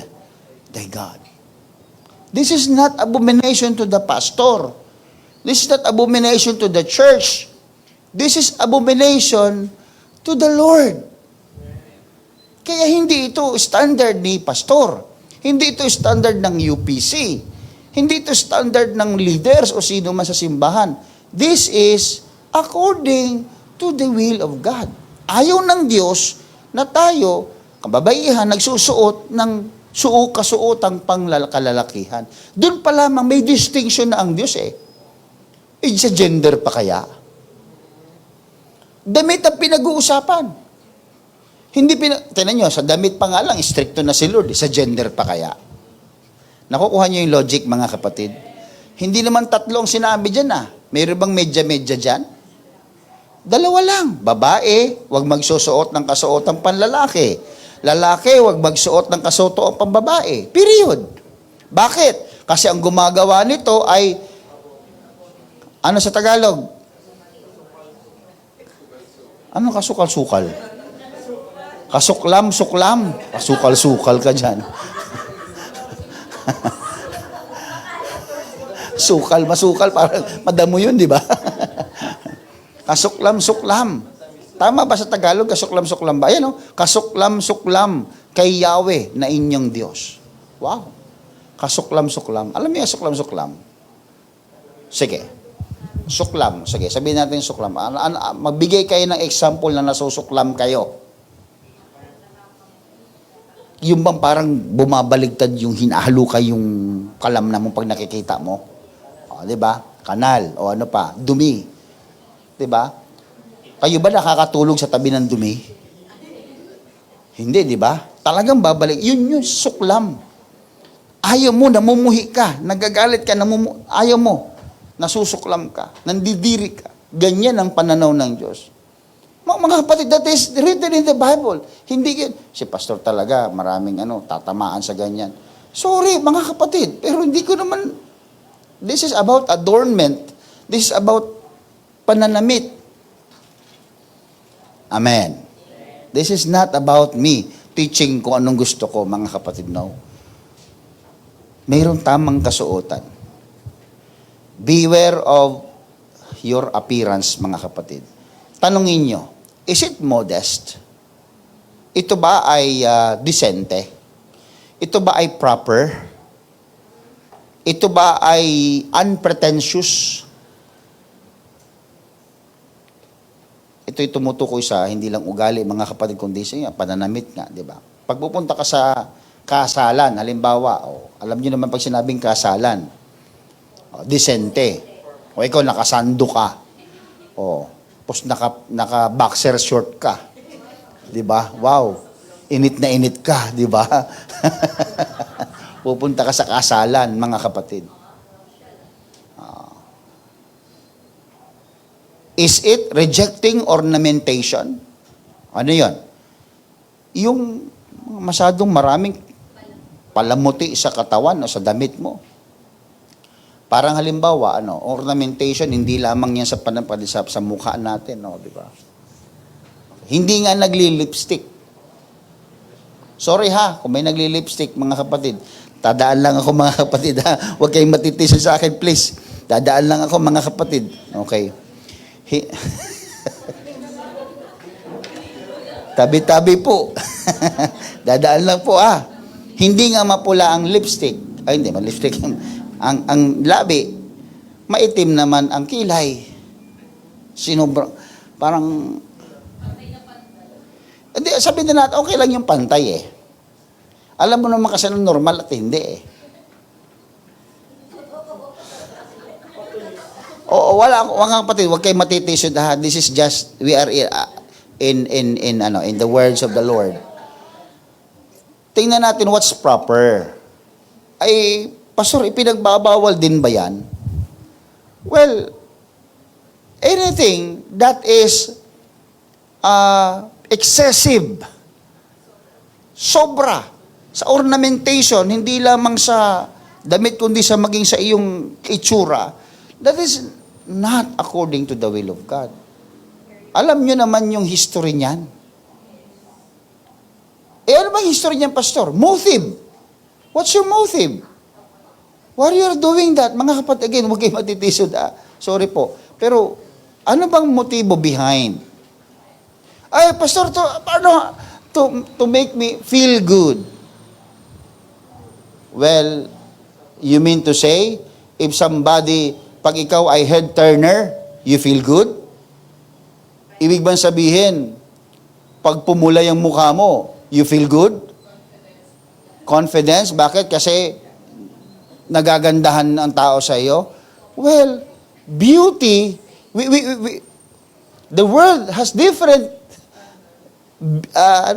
thy God. This is not abomination to the pastor. This is not abomination to the church. This is abomination to the Lord. Kaya hindi ito standard ni pastor. Hindi ito standard ng UPC. Hindi ito standard ng leaders o sino man sa simbahan. This is according to the will of God. Ayaw ng Diyos na tayo, kababaihan, nagsusuot ng kasuotang pangkalalakihan. Doon pa lamang may distinction na ang Diyos eh. Sa gender pa kaya? Damit ang pinag-uusapan. Tingnan nyo, sa damit pa nga lang, stricto na si Lord. Sa gender pa kaya? Nakukuha nyo yung logic, mga kapatid? Hindi naman tatlong sinabi dyan ah. Mayroon bang medya-medya dyan? Dalawa lang. Babae, huwag magsusuot ng kasuotang panlalaki. Lalaki, huwag magsuot ng kasuotang pambabae. Period. Bakit? Kasi ang gumagawa nito ay, ano sa Tagalog? Ano kasukal-sukal? Kasuklam-suklam. Kasukal-sukal ka dyan. Sukal, masukal, parang madamo yun, di ba? Kasuklam-suklam. Tama ba sa Tagalog, kasuklam-suklam ba? Ayan o, kasuklam-suklam kay Yahweh na inyong Diyos. Wow. Kasuklam-suklam. Alam mo yung suklam-suklam? Sige. Suklam. Sige, sabihin natin suklam. Magbigay kayo ng example na nasusuklam kayo. Yung bang parang bumabaligtad yung hinahalo yung kalamnan mo pag nakikita mo? O, di ba? Kanal. O ano pa? Dumi. Di ba? Kayo ba nakakatulog sa tabi ng dumi? Hindi, di ba? Talagang babalik. Yun, suklam. Ayaw mo, namumuhi ka. Nagagalit ka, ayaw mo. Nasusuklam ka. Nandidiri ka. Ganyan ang pananaw ng Diyos. Mga kapatid, that is written in the Bible. Hindi si pastor talaga, maraming tatamaan sa ganyan. Sorry, mga kapatid, pero hindi ko naman, this is about adornment. This is about pananamit. Amen. This is not about me teaching kung anong gusto ko, mga kapatid, no. Mayroong tamang kasuotan. Beware of your appearance, mga kapatid. Tanungin nyo, is it modest? Ito ba ay decente? Ito ba ay proper? Ito ba ay unpretentious? Ito'y tumutukoy sa hindi lang ugali, mga kapatid, kundi sa pananamit nga, di ba? Pag pupunta ka sa kasalan, halimbawa, alam niyo naman pag sinabing kasalan, decente. O ikaw, nakasando ka. Tapos naka-boxer short ka. Di ba? Wow. Init na init ka, di ba? Pupunta ka sa kasalan, mga kapatid. Is it rejecting ornamentation? Ano yon? Yung masyadong maraming palamuti sa katawan o sa damit mo. Parang halimbawa, ornamentation, hindi lamang yan sa sa mukha natin, di ba? Hindi nga nagli-lipstick. Sorry ha, kung may nagli-lipstick, mga kapatid. Dadaan lang ako, mga kapatid, ha? Huwag kayong matitisin sa akin, please. Dadaan lang ako, mga kapatid. Okay. Tabi-tabi po. Dadaan lang po, Hindi nga mapula ang lipstick. Ay, hindi, lipstick. Ang labi, maitim naman ang kilay. Parang, hindi, sabihin na natin, okay lang yung pantay eh. Alam mo naman kasi normal at hindi eh. Wala kapatid, huwag kayong matitisod ha. This is just, we are in the words of the Lord. Tingnan natin what's proper. Ay, pastor, ipinagbabawal din ba yan? Well, anything that is excessive Sobra. Sa ornamentation, hindi lamang sa damit, kundi sa maging sa iyong itsura. That is not according to the will of God. Alam nyo naman yung history niyan. Ano ba history niyan, Pastor? Motive. What's your motive? Why are you doing that? Mga kapatid, again, huwag kayo matitisod. Sorry po. Pero, ano bang motibo behind? Ay, Pastor, to make me feel good. Well, you mean to say, if somebody, pag ikaw ay head turner, you feel good? Ibig bang sabihin, pag pumula yung mukha mo, you feel good? Confidence? Bakit? Kasi nagagandahan ang tao sa iyo? Well, beauty, the world has different,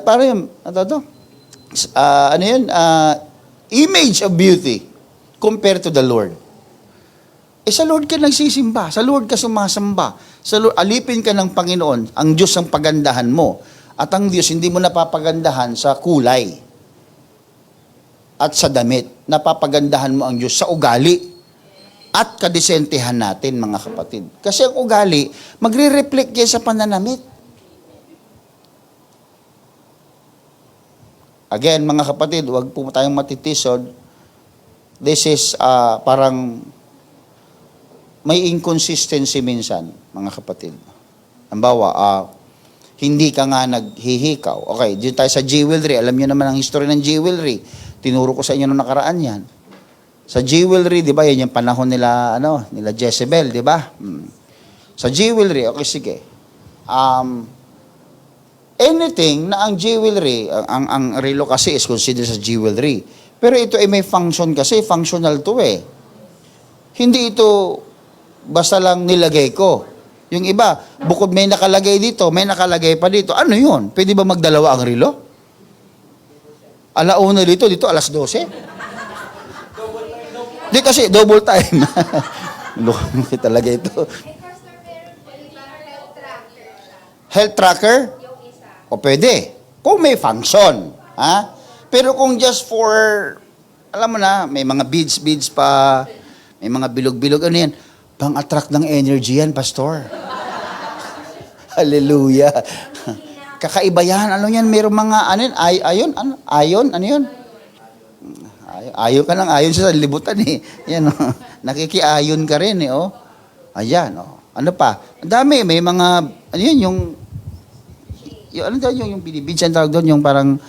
paano yun? Ano yun? Image of beauty compared to the Lord. Sa Lord ka nagsisimba, sa Lord ka sumasamba, sa Lord, alipin ka ng Panginoon, ang Diyos ang pagandahan mo, at ang Diyos hindi mo napapagandahan sa kulay at sa damit, napapagandahan mo ang Diyos sa ugali at kadisentehan natin, mga kapatid. Kasi ang ugali, magre-reflect yan sa pananamit. Again, mga kapatid, huwag po tayong matitisod. This is parang may inconsistency minsan, mga kapatid. Halimbawa, hindi ka nga naghihikaw. Okay, dito tayo sa jewelry. Alam niyo naman ang history ng jewelry. Tinuro ko sa inyo nung nakaraan yan. Sa jewelry, di ba, yan yung panahon nila, nila Jezebel, di ba? Sa jewelry, okay, sige. Anything na ang jewelry, ang relo kasi is considered sa jewelry. Pero ito ay may function kasi, functional to eh. Hindi ito basta lang nilagay ko. Yung iba, bukod may nakalagay dito, may nakalagay pa dito. Ano yun? Pwede ba magdalawa ang relo? Alauna dito, alas 12? Di kasi, double time. Lukang talaga ito. Health tracker? O pwede. Kung may function. Ha? Pero kung just for, alam mo na, may mga beads pa, may mga bilog-bilog, ano yan? Pang-attract ng energy yan, Pastor. Hallelujah. Kakaiba yan. Ano yan? Mayroong mga, ayon? Ano yun? Ayon ka lang, ayon sa libutan eh. Yan, oh. Nakikiayon ka rin eh, oh. Ayan, oh. Ano pa? Ang dami, may mga, ano yun, yung binibids, ang tawag doon, yung parang,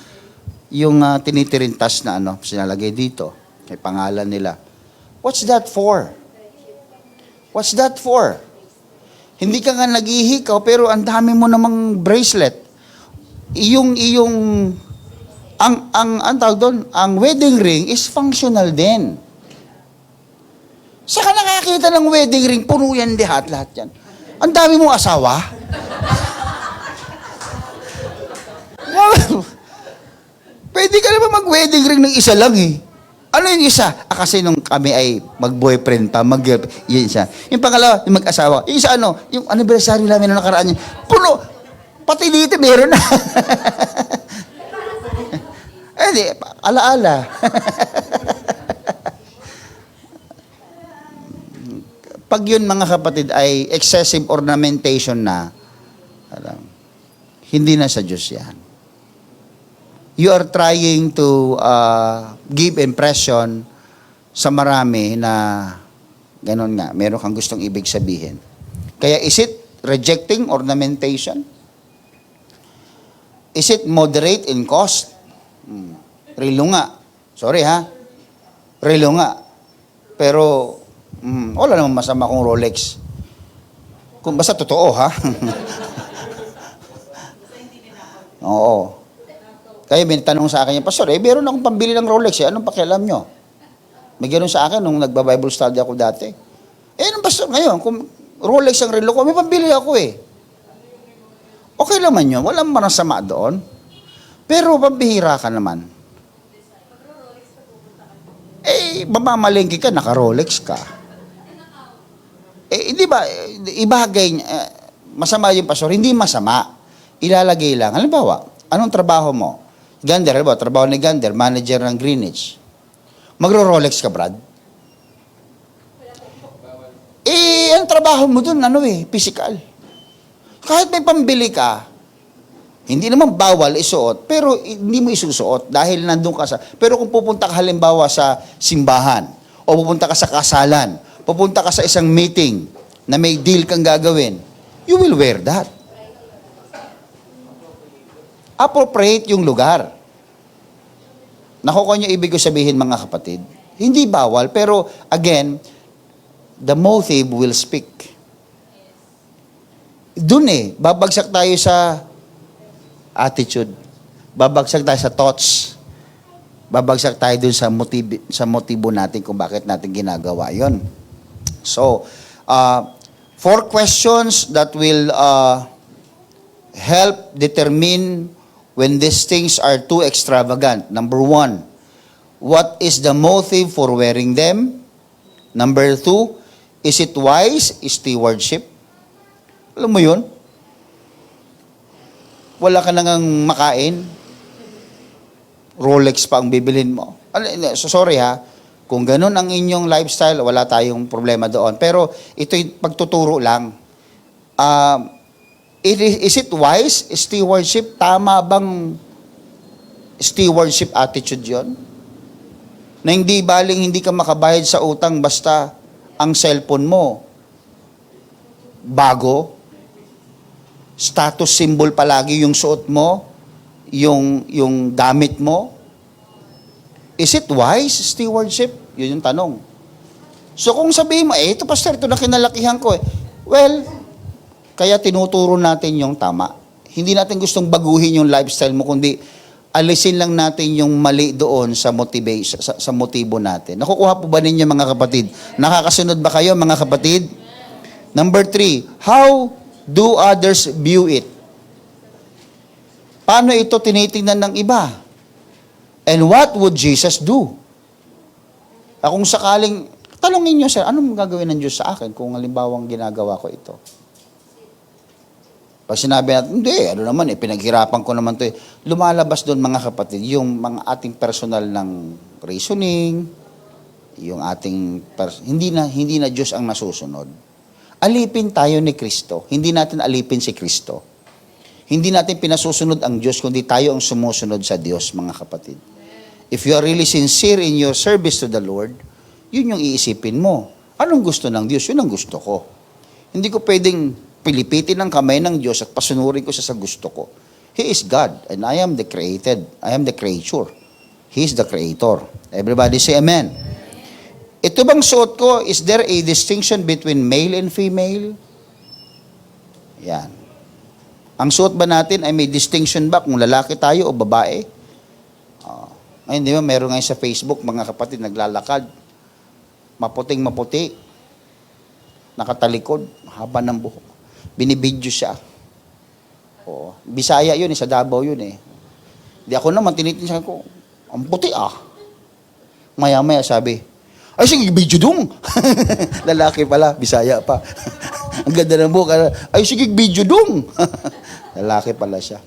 yung tinitirintas na sinalagay dito. May pangalan nila. What's that for? What's that for? Hindi ka nga naghihikaw, pero ang dami mo namang bracelet. Ang tawag doon, ang wedding ring is functional din. Saka nakakita ng wedding ring, puno yan lahat yan. Ang dami mong asawa. Pwede ka naman mag-wedding ring ng isa lang eh. Ano yung isa? Kasi nung kami ay mag-boyfriend pa, mag-girlfriend, yun siya. Yung pangalawa, yung mag-asawa. Yung isa yung anniversary namin nung nakaraan niya. Puno! Pati dito meron na. Di, alaala. Pag yun, mga kapatid, ay excessive ornamentation na, hindi na sa Diyos yan. You are trying to give impression sa marami na ganon nga, meron kang gustong ibig sabihin. Kaya is it rejecting ornamentation? Is it moderate in cost? Relo nga. Sorry ha. Relo nga. Pero wala namang masama kung Rolex. Kung basta totoo ha. Oo. Kaya may tanong sa akin, Pastor, meron akong pambili ng Rolex, anong pakialam nyo? May ganoon sa akin nung nagba-Bible study ako dati. Anong Pastor, ngayon, kung Rolex ang relo ko, may pambili ako eh. Okay naman yun, walang marasama doon. Pero pambihira ka naman. Mamamalengke ka, naka-Rolex ka. Hindi ba, ibagay, masama yung Pastor, hindi masama. Ilalagay lang. Halimbawa, anong trabaho mo? Gander, ba? Trabaho ni Gander, manager ng Greenwich. Magro-Rolex ka, Brad? Ang trabaho mo dun, physical. Kahit may pambili ka, hindi naman bawal isuot, pero hindi mo isusuot dahil nandun ka sa... Pero kung pupunta ka halimbawa sa simbahan, o pupunta ka sa kasalan, pupunta ka sa isang meeting na may deal kang gagawin, you will wear that. Appropriate yung lugar. Nakukuha niyo ibig ko sabihin, mga kapatid? Hindi bawal, pero again, the motive will speak. Doon babagsak tayo sa attitude. Babagsak tayo sa thoughts. Babagsak tayo dun sa motibo natin kung bakit natin ginagawa yon. So, 4 questions that will help determine when these things are too extravagant. Number 1, what is the motive for wearing them? Number 2, is it wise? Stewardship. Alam mo yun? Wala ka nang makain. Rolex pa ang bibilhin mo. Sorry ha, kung ganun ang inyong lifestyle, wala tayong problema doon. Pero ito'y pagtuturo lang. Is it wise? Stewardship? Tama bang stewardship attitude yon? Na hindi baling hindi ka makabayad sa utang basta ang cellphone mo bago, status symbol palagi yung suot mo, yung gamit mo. Is it wise stewardship? Yun yung tanong. So kung sabihin mo, ito pastor, ito na kinalakihan ko . Well, kaya tinuturo natin yung tama. Hindi natin gustong baguhin yung lifestyle mo, kundi alisin lang natin yung mali doon sa motivation, sa motibo natin. Nakukuha po ba ninyo, mga kapatid? Nakakasunod ba kayo, mga kapatid? Number 3, how do others view it? Paano ito tinitingnan ng iba? And what would Jesus do? Kung sakaling, talungin nyo, sir, anong gagawin ng Diyos sa akin kung halimbawang ginagawa ko ito? Pag sinabi natin, hindi, pinaghirapan ko naman ito. Lumalabas doon, mga kapatid, yung mga ating personal ng reasoning, yung ating, hindi na Diyos ang nasusunod. Alipin tayo ni Kristo. Hindi natin alipin si Kristo. Hindi natin pinasusunod ang Diyos, kundi tayo ang sumusunod sa Diyos, mga kapatid. If you are really sincere in your service to the Lord, yun yung iisipin mo. Anong gusto ng Diyos? Yun ang gusto ko. Hindi ko pwedeng pilipitin ang kamay ng Diyos at pasunurin ko siya sa gusto ko. He is God, and I am the created. I am the creature. He is the creator. Everybody say amen. Ito bang suot ko, is there a distinction between male and female? Yan. Ang suot ba natin ay may distinction ba kung lalaki tayo o babae? Ngayon, di ba, meron ngayon sa Facebook, mga kapatid, naglalakad. Maputing maputi. Nakatalikod. Haba ng buhok. Binibidyo siya. Bisaya yun, sa Davao yun . Di ako naman, tinitinsan ko, ang puti . Maya-maya sabi, ay, sige, video dong. Lalaki pala, Bisaya pa. Ang ganda ng buhok. Ay, sige, video dong. Lalaki pala siya.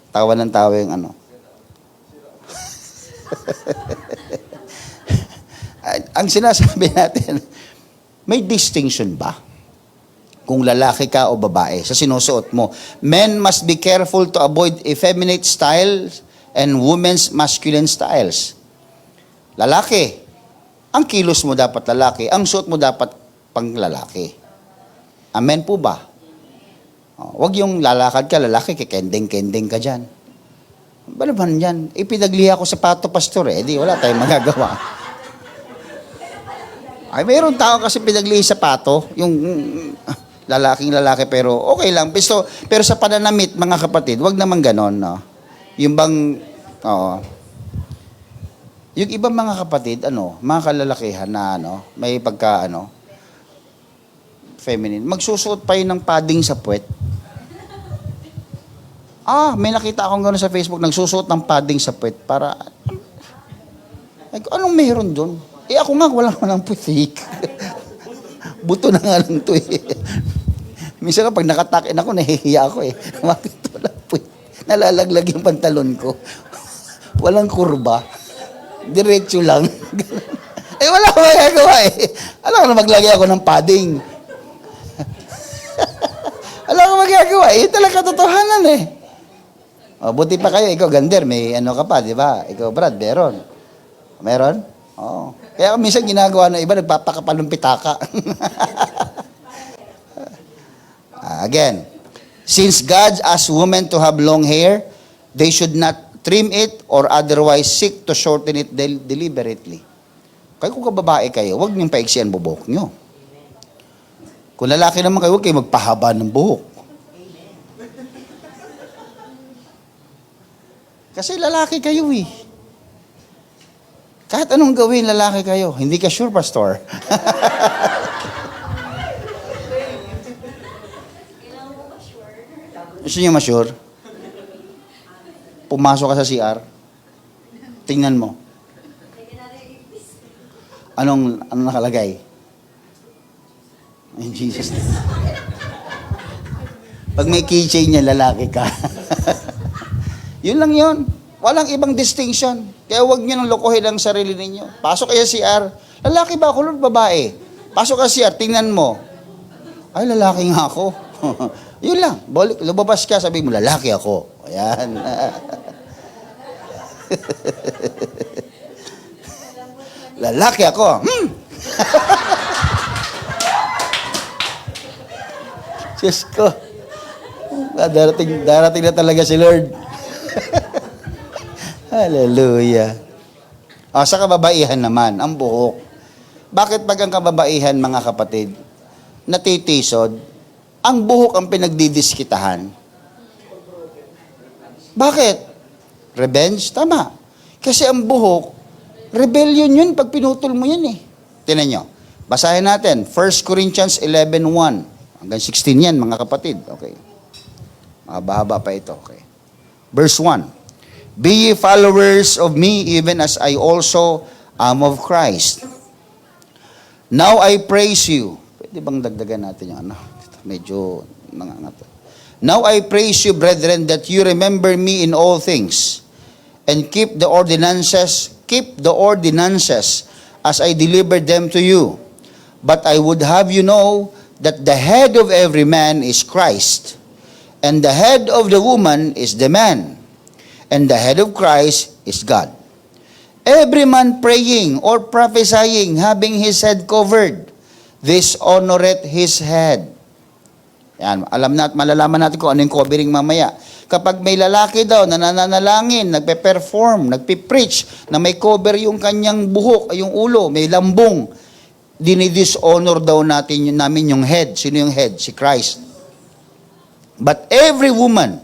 Tawa ng tawa yung Ang sinasabi natin, may distinction ba? Kung lalaki ka o babae sa sinusuot mo. Men must be careful to avoid effeminate styles and women's masculine styles. Lalaki, ang kilos mo dapat lalaki, ang suot mo dapat pang lalaki. Amen po ba? Wag yung lalakad ka, lalaki, kikending-kending ka dyan. Ba naman yan? Ipinagliha ko sa pato, pastor . Di wala tayong magagawa. Ay, mayroon tao kasi pinaglihi sa pato, yung lalaking lalaki, pero okay lang. Pero sa pananamit, mga kapatid, wag naman ganon. Yung bang, yung ibang mga kapatid, mga kalalakihan na, may pagka, feminine, magsusuot pa yun ng padding sa puwet. May nakita akong gano'n sa Facebook, nagsusuot ng padding sa puwet para, anong meron doon? Ako nga, wala ko ng putik. Buto na nga lang ito . Minsan nga, pag nakatakin ako, nahihiya ako . Bakit wala putik? Nalalaglag yung pantalon ko. Walang kurba. Diretso lang. Eh, wala akong magagawa eh. Alam ko na maglagay ako ng padding. Wala akong magagawa eh. Ito talaga katotohanan eh. O, buti pa kayo, ikaw Gander, may ano ka pa, di ba? Ikaw Brad, meron. Meron? Oo. Kaya minsan ginagawa ng iba, nagpapakapal ng pitaka. Again, since God asked women to have long hair, they should not trim it or otherwise seek to shorten it deliberately. Kaya kung kababae kayo, huwag niyong paiksian buhok niyo. Kung lalaki naman kayo, huwag kayo magpahaba ng buhok. Kasi lalaki kayo eh. Kahit anong gawin, lalaki kayo. Hindi ka sure, pastor. Gusto niyo ma-sure? Pumasok ka sa CR. Tingnan mo. Anong nakalagay? In Jesus name. Pag may keychain niya, lalaki ka. Yun lang yun. Walang ibang distinction. Kaya huwag niyo nang lokohin ang sarili ninyo. Pasok kayo sa CR. Lalaki ba ako, Lord? Babae. Pasok ka sa CR, tingnan mo. Ay, lalaki nga ako. Yun lang. Lumabas ka, sabi mo, lalaki ako. Ayan. Lalaki ako. Diyos ko. Darating na talaga si Lord. Hallelujah. Sa kababaihan naman, ang buhok. Bakit pag ang kababaihan, mga kapatid, natitisod, ang buhok ang pinagdidiskitahan? Bakit? Revenge? Tama. Kasi ang buhok, rebellion yun pag pinutol mo yan eh. Tingnan nyo. Basahin natin. 1 Corinthians 11:1. Hanggang 16 yan, mga kapatid. Okay. Mahaba-haba pa ito. Okay. Verse 1. Be ye followers of me, even as I also am of Christ. Now I praise you. Pwede bang dagdagan natin yung ano? Medyo nangangat. Now I praise you, brethren, that you remember me in all things, and keep the ordinances as I delivered them to you. But I would have you know that the head of every man is Christ, and the head of the woman is the man, and the head of Christ is God. Every man praying or prophesying, having his head covered, this honoreth his head. Yan, alam na at malalaman natin kung ano yung covering mamaya. Kapag may lalaki daw na nananalangin, nagpe-perform, nagpe-preach, na may cover yung kanyang buhok, yung ulo, may lambong, dinidishonor daw namin yung head. Sino yung head? Si Christ. But every woman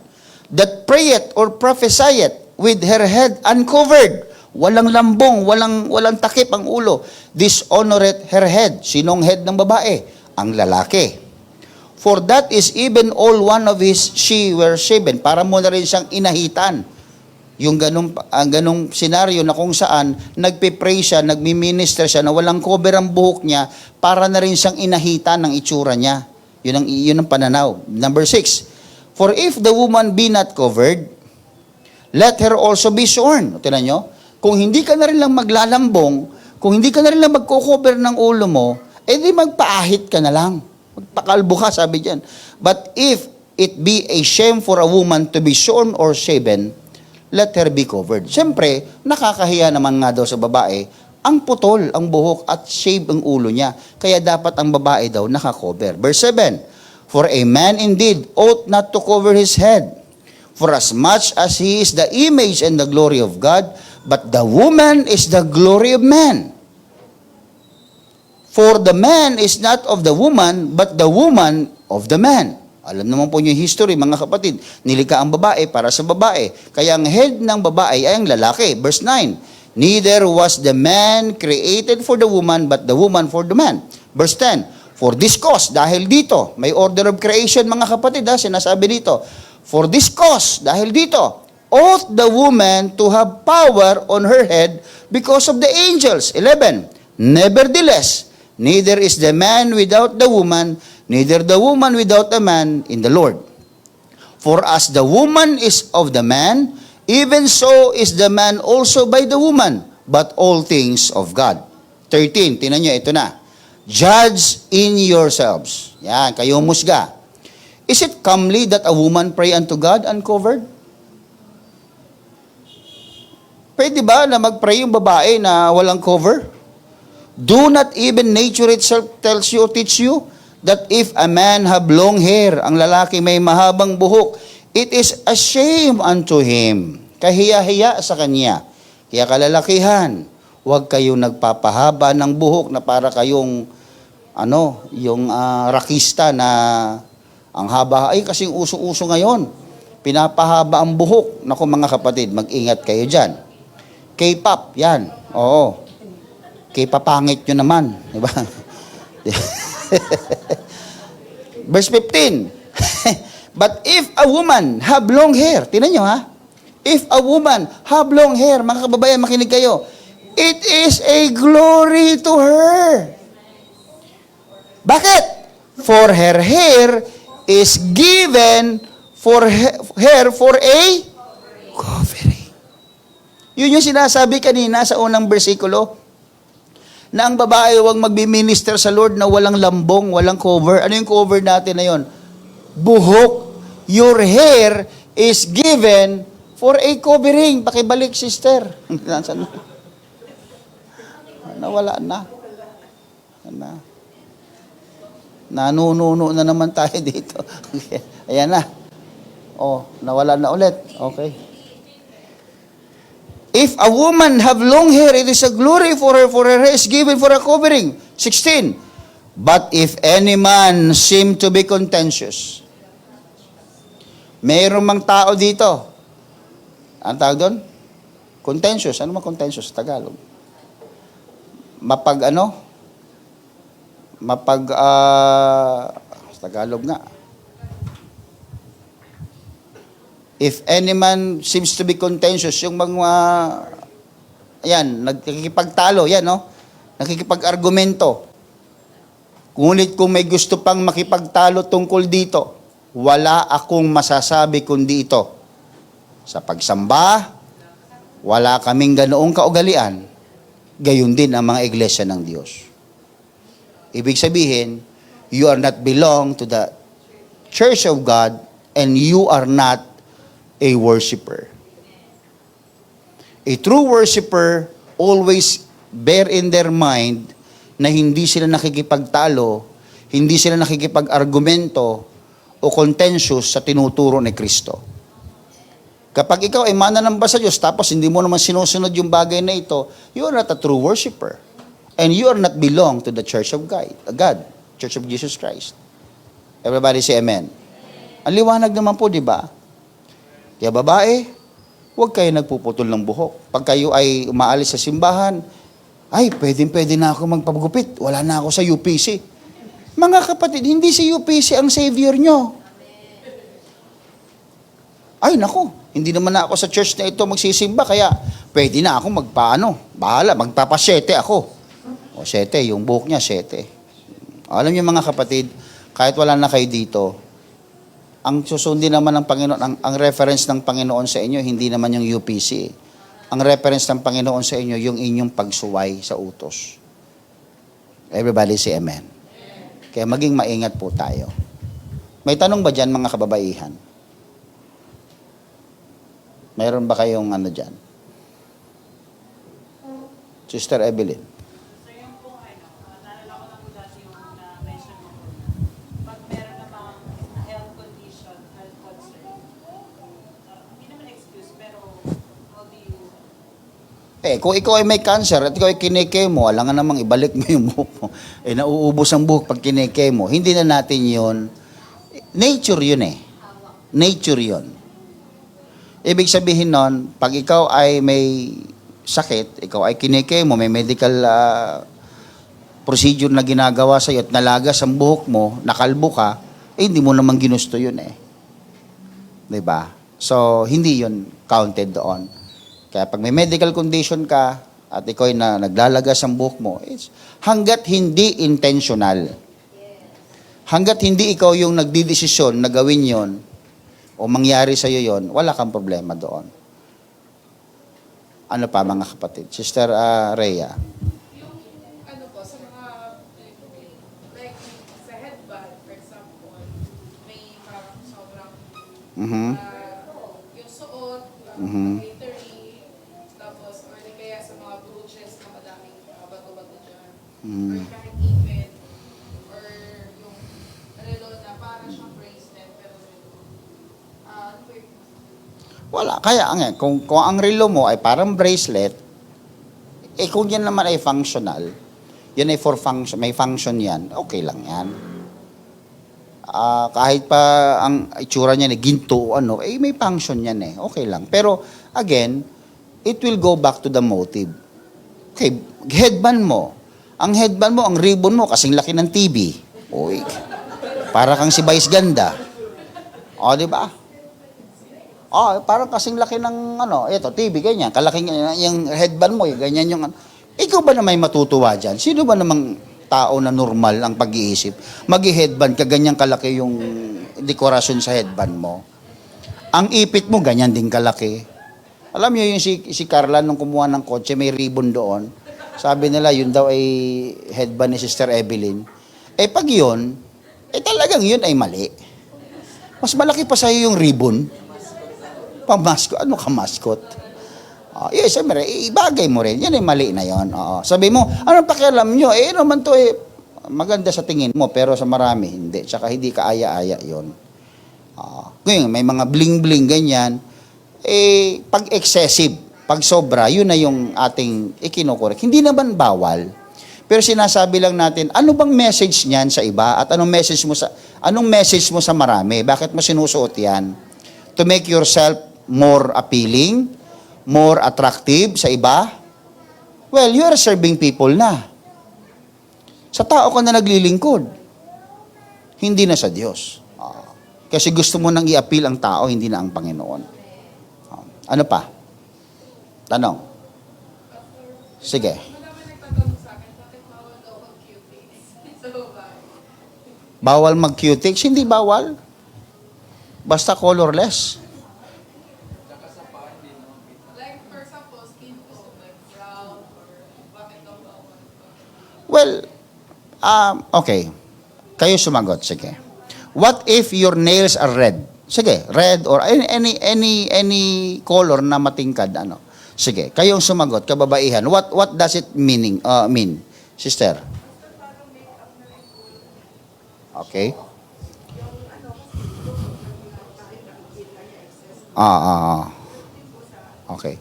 that prayeth or prophesieth with her head uncovered, walang lambong, walang takip ang ulo, dishonoreth her head. Sinong head ng babae? Ang lalaki. For that is even all one of his she were shaven. Para mo na rin siyang inahitan. Yung ganung senaryo na kung saan nagpe-pray siya, nagmi-minister siya na walang cover ang buhok niya, para na rin siyang inahitan ng itsura niya. Yun ang pananaw. Number 6. For if the woman be not covered, let her also be shorn. Tingnan nyo? Kung hindi ka na rin lang maglalambong, kung hindi ka na rin lang magko-cover ng ulo mo, edi magpaahit ka na lang. Magpakalbo ka, sabi diyan. But if it be a shame for a woman to be shorn or shaven, let her be covered. Siyempre, nakakahiya naman nga daw sa babae, ang putol, ang buhok, at shave ang ulo niya. Kaya dapat ang babae daw nakakover. Verse 7, for a man indeed ought not to cover his head, for as much as he is the image and the glory of God, but the woman is the glory of man. For the man is not of the woman, but the woman of the man. Alam naman po niyo yung history, mga kapatid. Nilikha ang babae para sa babae. Kaya ang head ng babae ay ang lalaki. Verse 9, neither was the man created for the woman, but the woman for the man. Verse 10, for this cause, dahil dito, may order of creation, mga kapatid, sinasabi dito. For this cause, dahil dito, ought the woman to have power on her head because of the angels. 11, nevertheless, neither is the man without the woman, neither the woman without the man in the Lord. For as the woman is of the man, even so is the man also by the woman, but all things of God. 13, tinan nyo, ito na. Judge in yourselves. Yan, kayo musga. Is it comely that a woman pray unto God uncovered? Pwede ba na mag-pray yung babae na walang cover? Do not even nature itself teach you that if a man have long hair, ang lalaki may mahabang buhok, it is a shame unto him. Kahiya-hiya sa kanya. Kaya kalalakihan, huwag kayong nagpapahaba ng buhok na para kayong, yung rakista na ang haba, ay kasing uso-uso ngayon. Pinapahaba ang buhok. Naku mga kapatid, mag-ingat kayo dyan. K-pop, yan. Oo. K-papangit nyo naman. Diba? Verse 15. But if a woman have long hair, tinan nyo ha, if a woman have long hair, mga kababayan, makinig kayo, it is a glory to her. Bakit? For her hair is given for her for a covering. Yun yung sinasabi kanina sa unang bersikulo, na ang babae huwag magbi-minister sa Lord na walang lambong, walang cover. Ano yung cover natin na yun? Buhok. Your hair is given for a covering. Pakibalik, sister. Nawala na. Nanununo na naman tayo dito. Ayan na. Nawala na ulit. Okay. If a woman have long hair, it is a glory for her hair is given for a covering. 16. But if any man seem to be contentious, mayroong mang tao dito. Ang tawag doon? Contentious. Ano man contentious sa Tagalog? Sa Tagalog nga. If any man seems to be contentious, yung mga, nakikipagtalo, nakikipag-argumento. Ngunit kung may gusto pang makipagtalo tungkol dito, wala akong masasabi kundi ito. Sa pagsamba, wala kaming ganoong kaugalian, gayon din ang mga iglesia ng Diyos. Ibig sabihin, you are not belong to the Church of God and you are not a worshiper. A true worshiper always bear in their mind na hindi sila nakikipagtalo, hindi sila nakikipag-argumento o contentious sa tinuturo ni Kristo. Kapag ikaw ay mananamba sa Diyos tapos hindi mo naman sinusunod yung bagay na ito, you are not a true worshiper. And you are not belong to the Church of God, Church of Jesus Christ. Everybody say amen. Ang liwanag naman po, di ba? Kaya babae, huwag kayo nagpuputol ng buhok. Pag kayo ay umaalis sa simbahan, ay, pwede na ako magpagupit. Wala na ako sa UPC. Mga kapatid, hindi si UPC ang savior nyo. Ay, naku, hindi naman na ako sa church na ito magsisimba, kaya pwede na ako bahala, magpapasyete ako. O, 7, yung buhok niya, 7. Alam niyo mga kapatid, kahit wala na kayo dito, ang susundin naman ng Panginoon, ang reference ng Panginoon sa inyo, hindi naman yung UPC. Ang reference ng Panginoon sa inyo, yung inyong pagsuway sa utos. Everybody say amen. Kaya maging maingat po tayo. May tanong ba dyan mga kababaihan? Mayroon ba kayong dyan? Sister Evelyn. Kung ikaw ay may cancer at ikaw ay kinekemo, alangan namang ibalik mo yung buhok mo. Nauubos ang buhok pag kinekemo. Hindi na natin yun. Nature yun Nature yun. Ibig sabihin nun, pag ikaw ay may sakit, ikaw ay kinekemo, may medical procedure na ginagawa sa'yo at nalagas ang buhok mo, nakalbo ka, hindi mo naman ginusto yun Diba? So, hindi yun counted doon. Kaya pag may medical condition ka at ikaw ay naglalagas ang buhok mo, hanggat hindi intentional, hanggat hindi ikaw yung nagdidesisyon na gawin yon, o mangyari sa'yo yon, wala kang problema doon. Ano pa mga kapatid? Sister Rhea. Yung ano po, sa mga, like, sa headband, for example, may parang sobrang, Mhm. yung suot, Mhm. glittery, tapos, or di kaya sa mga brooches na madaming bato-bato dyan, Mhm. or kahit ipin, or yung relo na parang siyang bracelet, pero ano po yung, Wala. Kaya kung ang relo mo ay parang bracelet, kung yan naman ay functional, yan ay for function, may function yan, okay lang yan. Kahit pa ang itsura niya ginto o ano, may function yan okay lang. Pero, again, it will go back to the motive. Okay, headband mo. Ang headband mo, ang ribbon mo, kasing laki ng TV. Uy, para kang si Vice Ganda. O, di ba? Parang kasing laki ng, ito, TV, ganyan. Kalaking, yung headband mo, ganyan yung, ikaw ba na may matutuwa dyan? Sino ba namang tao na normal ang pag-iisip? Mag-headband ka, ganyan kalaki yung dekorasyon sa headband mo. Ang ipit mo, ganyan din kalaki. Alam niyo yung si Carla, nung kumuha ng kotse, may ribbon doon. Sabi nila, yun daw ay headband ni Sister Evelyn. Pag yun, talagang yun ay mali. Mas malaki pa sa'yo yung ribbon. Pamaskot. Ano ka maskot? Yes, siyempre, ibagay mo rin. Yan ay mali na yon. Sabi mo, anong pakialam nyo? Naman to maganda sa tingin mo, pero sa marami, hindi. Tsaka hindi ka aya-aya yon. Ngayon, may mga bling-bling ganyan. Pag excessive, pag sobra, yun na yung ating ikinokorek. Hindi naman bawal. Pero sinasabi lang natin, ano bang message niyan sa iba? At anong message mo sa marami? Bakit mo sinusuot yan? To make yourself more appealing, more attractive sa iba? Well, you are serving people na. Sa tao ka na naglilingkod. Hindi na sa Diyos. Kasi gusto mo nang i-appeal ang tao, hindi na ang Panginoon. Ano pa? Tanong. Sige. madami nagtatanong sa akin, bakit bawal daw mag-cuties sa babae? Bawal mag-cutex? Hindi bawal. Basta colorless. Like, for example, skin tone, like brown, or bakit daw bawal? Well, okay. Kayo sumagot, sige. What if your nails are red? Sige, red or any color na matingkad, Sige, kayong sumagot, kababaihan. What does it mean? Sister? Okay. Okay.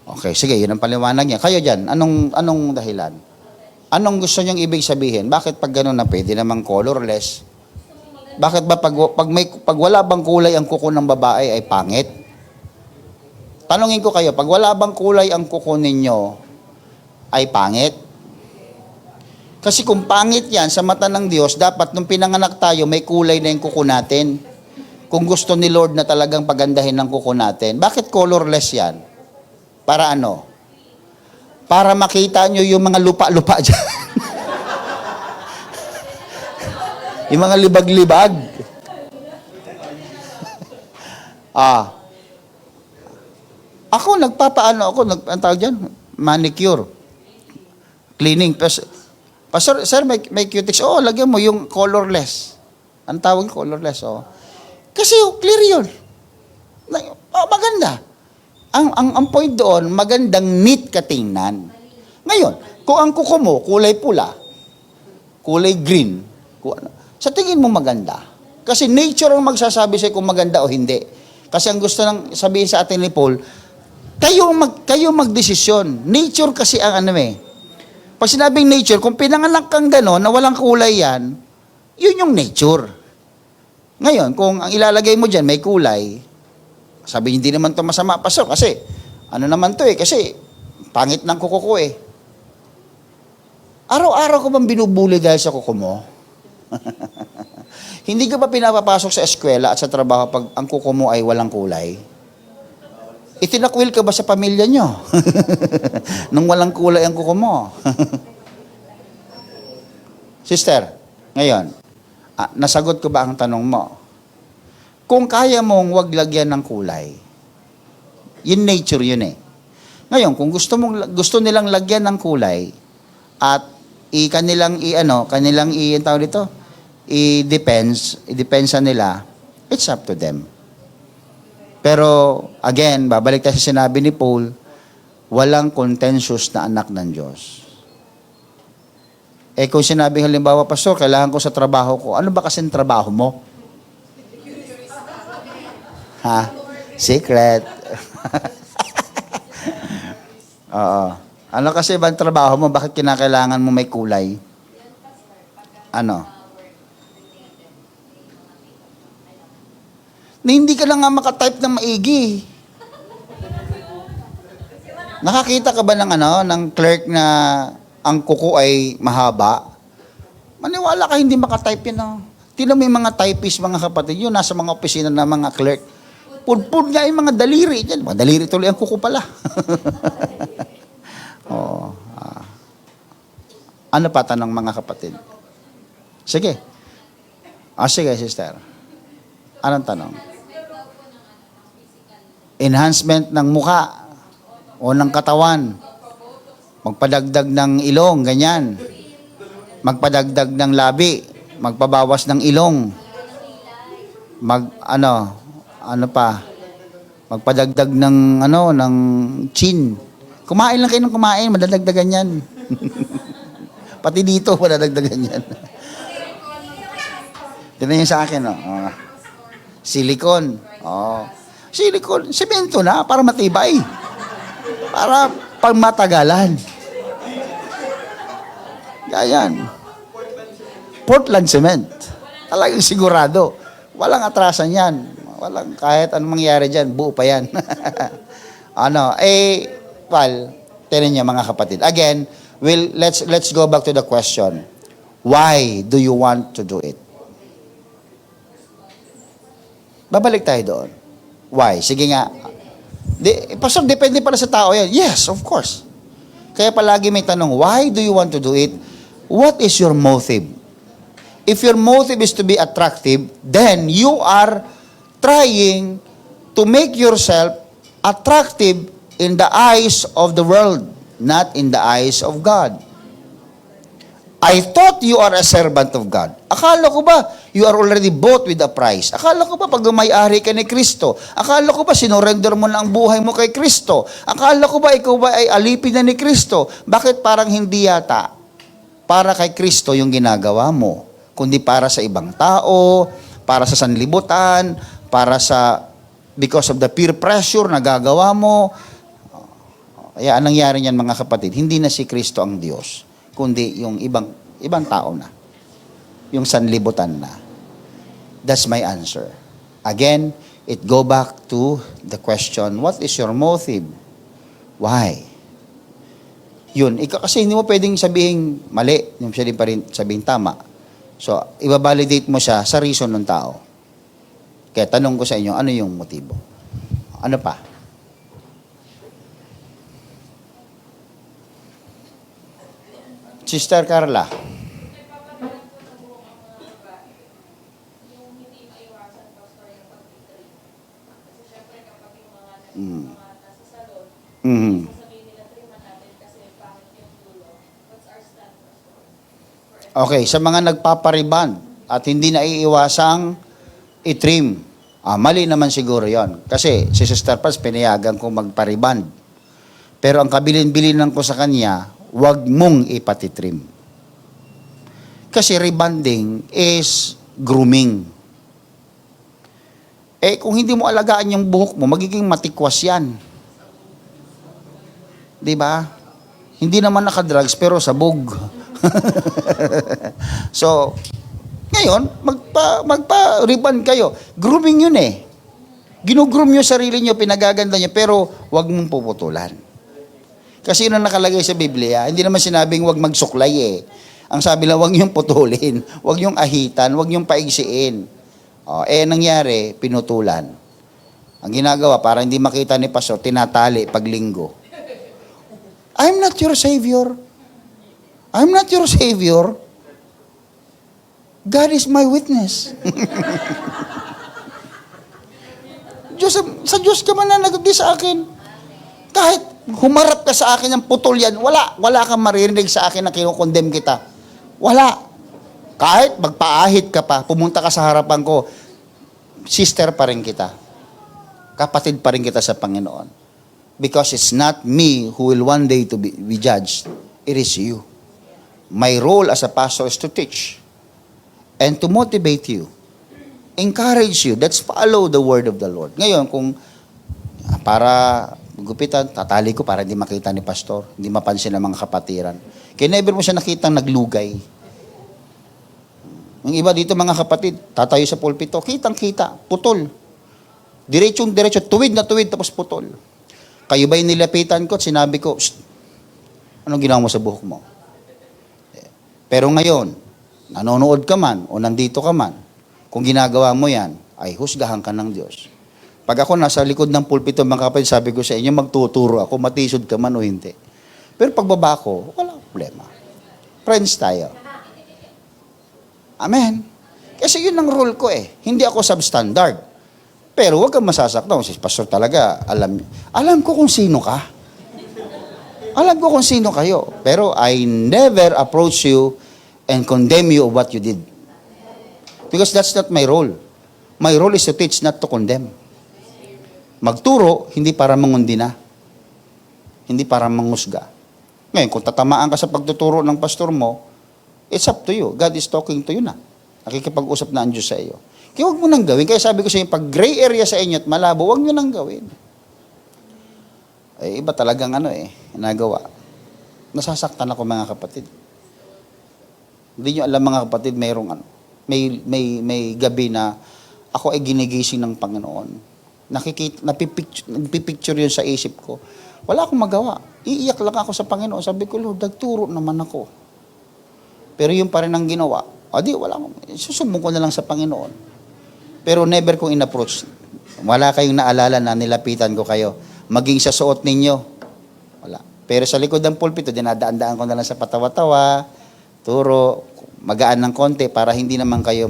Okay, sige, yun ang paliwanag niya. Kayo dyan, anong dahilan? Anong gusto niyong ibig sabihin? Bakit pag gano'n na pwede namang colorless? Bakit ba pag wala bang kulay ang kuko ng babae ay pangit? Tanungin ko kayo, pag wala bang kulay ang kuko ninyo ay pangit? Kasi kung pangit yan sa mata ng Diyos, dapat nung pinanganak tayo, may kulay na yung kuko natin. Kung gusto ni Lord na talagang pagandahin ng kuko natin, bakit colorless yan? Para ano? Para makita nyo yung mga lupa-lupa dyan. Yung mga libag-libag. Ako, ang tawag dyan, manicure. Cleaning. Pastor, sir, may cutex. Lagyan mo yung colorless. Ang tawag colorless, Kasi clear yun. Maganda. Ang point doon, magandang neat katingnan. Ngayon, kung ang kuko mo, kulay pula, kulay green, sa tingin mo maganda. Kasi nature ang magsasabi sa'yo kung maganda o hindi. Kasi ang gusto nang sabihin sa atin ni Paul, kayo magdesisyon. Nature kasi ang Pag sinabing nature, kung pinanganak kang gano'n, na walang kulay yan, yun yung nature. Ngayon, kung ang ilalagay mo dyan, may kulay, sabi hindi naman to masama, Pastor, kasi, naman to kasi, pangit ng kuko ko Araw-araw ko bang binubuli dahil sa kuko mo? Hindi ka ba pinapapasok sa eskwela at sa trabaho pag ang kuko mo ay walang kulay? Itinakwil ka ba sa pamilya nyo? Nung walang kulay ang kuko mo? Sister, ngayon, nasagot ko ba ang tanong mo? Kung kaya mong wag lagyan ng kulay, yun nature yun eh. Ngayon, kung gusto nilang lagyan ng kulay at i-depensa nila, it's up to them. Pero again, babalik tayo sa sinabi ni Paul, walang contentious na anak ng Diyos. Eh kung sinabi halimbawa, Pastor, kailangan ko sa trabaho ko, ano ba kasing trabaho mo? Ha? Secret. Oo. Ano kasi ba ang trabaho mo? Bakit kinakailangan mo may kulay? Ano? Na hindi ka lang nga makatype ng maigi. Nakakita ka ba ng clerk na ang kuko ay mahaba? Maniwala ka hindi makatype yun. No? Tingnan mo yung mga typist, mga kapatid, yun, nasa mga opisina ng mga clerk. Pudpud nga yung mga daliri. Yan, mga daliri tuloy ang kuko pala. Oo. Ano pa tanong mga kapatid? Sige. Sige, sister. Anong tanong? Enhancement ng muka o ng katawan. Magpadagdag ng ilong, ganyan. Magpadagdag ng labi. Magpabawas ng ilong. Ano pa? Magpadagdag ng chin. Kumain lang kayo ng kumain, madadagdagan yan. Pati dito, madadagdagan yan. Tignan niyo sa akin, oh. Silicone. Oh. Silicone, semento na, para matibay. Para pagmatagalan. Ganyan. Portland cement. Talagang sigurado. Walang atrasan yan. Walang kahit anong mangyari dyan, buo pa yan. Tinan niyo mga kapatid. Again, let's go back to the question. Why do you want to do it? Babalik tayo doon. Why? Sige nga. Pastor, depende pala sa tao yan. Yes, of course. Kaya palagi may tanong, why do you want to do it? What is your motive? If your motive is to be attractive, then you are trying to make yourself attractive in the eyes of the world, not in the eyes of God. I thought you are a servant of God. Akala ko ba, you are already bought with a price? Akala ko ba, pag may-ari ka ni Kristo? Akala ko ba, sinorender mo na ang buhay mo kay Kristo? Akala ko ba, ikaw ba ay alipin na ni Kristo? Bakit parang hindi yata? Para kay Kristo yung ginagawa mo. Kundi para sa ibang tao, para sa sanlibutan, para sa, because of the peer pressure na gagawa mo. Kaya anong nangyari niyan mga kapatid? Hindi na si Kristo ang Diyos, kundi yung ibang tao na. Yung sanlibutan na. That's my answer. Again, it go back to the question, what is your motive? Why? Yun, kasi hindi mo pwedeng sabihin mali, yung siya din pa rin sabihin tama. So, ibabalidate mo siya sa reason ng tao. Kaya tanong ko sa inyo, ano yung motibo? Ano pa? Sister Carla. Okay, sa mga nagpapariband at hindi naiiwasang itrim, mali naman siguro yon. Kasi si Sister Paz, pinayagan ko magpariband. Pero ang kabilin-bilinan ko sa kanya, wag mong ipatitrim. Kasi rebanding is grooming. Kung hindi mo alagaan yung buhok mo, magiging matikwas yan. Diba? Hindi naman nakadrugs, pero sabog. So, ngayon, magpa-reband kayo. Grooming yun eh. Ginugroom nyo sarili nyo, pinagaganda nyo, pero wag mong puputulan. Kasi yun ang nakalagay sa Biblia. Hindi naman sinabing wag magsuklay eh. Ang sabi lang, wag yung putulin, wag yung ahitan, wag yung paigsiin. Nangyari, pinutulan. Ang ginagawa, para hindi makita ni Pastor, tinatali pag linggo. I'm not your Savior. I'm not your Savior. God is my witness. sa Diyos ka mananagot di sa akin. Kahit humarap ka sa akin ng putol yan, wala kang maririnig sa akin na kinukondem kita. Wala. Kahit magpaahit ka pa, pumunta ka sa harapan ko, sister pa rin kita. Kapatid pa rin kita sa Panginoon. Because it's not me who will one day to be judged. It is you. My role as a pastor is to teach and to motivate you. Encourage you. Let's follow the word of the Lord. Ngayon, kung para gupitan, tatali ko para hindi makita ni pastor, hindi mapansin ng mga kapatiran. Kaya never mo siya nakitang naglugay. Yung iba dito mga kapatid, tatayo sa pulpito, kitang-kita, putol. Diretso, tuwid na tuwid, tapos putol. Kayo ba yung nilapitan ko at sinabi ko, anong ginawa mo sa buhok mo? Pero ngayon, nanonood ka man o nandito ka man, kung ginagawa mo yan, ay husgahan ka ng Diyos. Pag ako nasa likod ng pulpito, mga kapatid, sabi ko sa inyo, magtuturo ako, matisod ka man o hindi. Pero pagbaba ko, wala problema. Friends tayo. Amen. Kasi yun ang role ko eh. Hindi ako substandard. Pero huwag kang masasaktan. Si pastor talaga, alam ko kung sino ka. Alam ko kung sino kayo. Pero I never approach you and condemn you of what you did. Because that's not my role. My role is to teach, not to condemn. Magturo, hindi para mangundina. Hindi para mangusga. Ngayon, kung tatamaan ka sa pagtuturo ng pastor mo, it's up to you. God is talking to you na. Nakikipag-usap na ang Diyos sa iyo. Kaya huwag mo nang gawin. Kaya sabi ko sa inyo, pag gray area sa inyo at malabo, huwag nyo nang gawin. Eh, iba talagang nagawa. Nasasaktan ako mga kapatid. Hindi nyo alam mga kapatid, may gabi na ako ay ginigising ng Panginoon. Napipicture yun sa isip ko. Wala akong magawa. Iiyak lang ako sa Panginoon. Sabi ko, Lord, nagturo naman ako. Pero yun pa rin ang ginawa. Wala akong, susubong ko na lang sa Panginoon. Pero never kong in-approach. Wala kayong naalala na nilapitan ko kayo. Maging sa suot ninyo. Wala. Pero sa likod ng pulpito, dinadaan-daan ko na lang sa patawa-tawa, turo, magaan ng konti para hindi naman kayo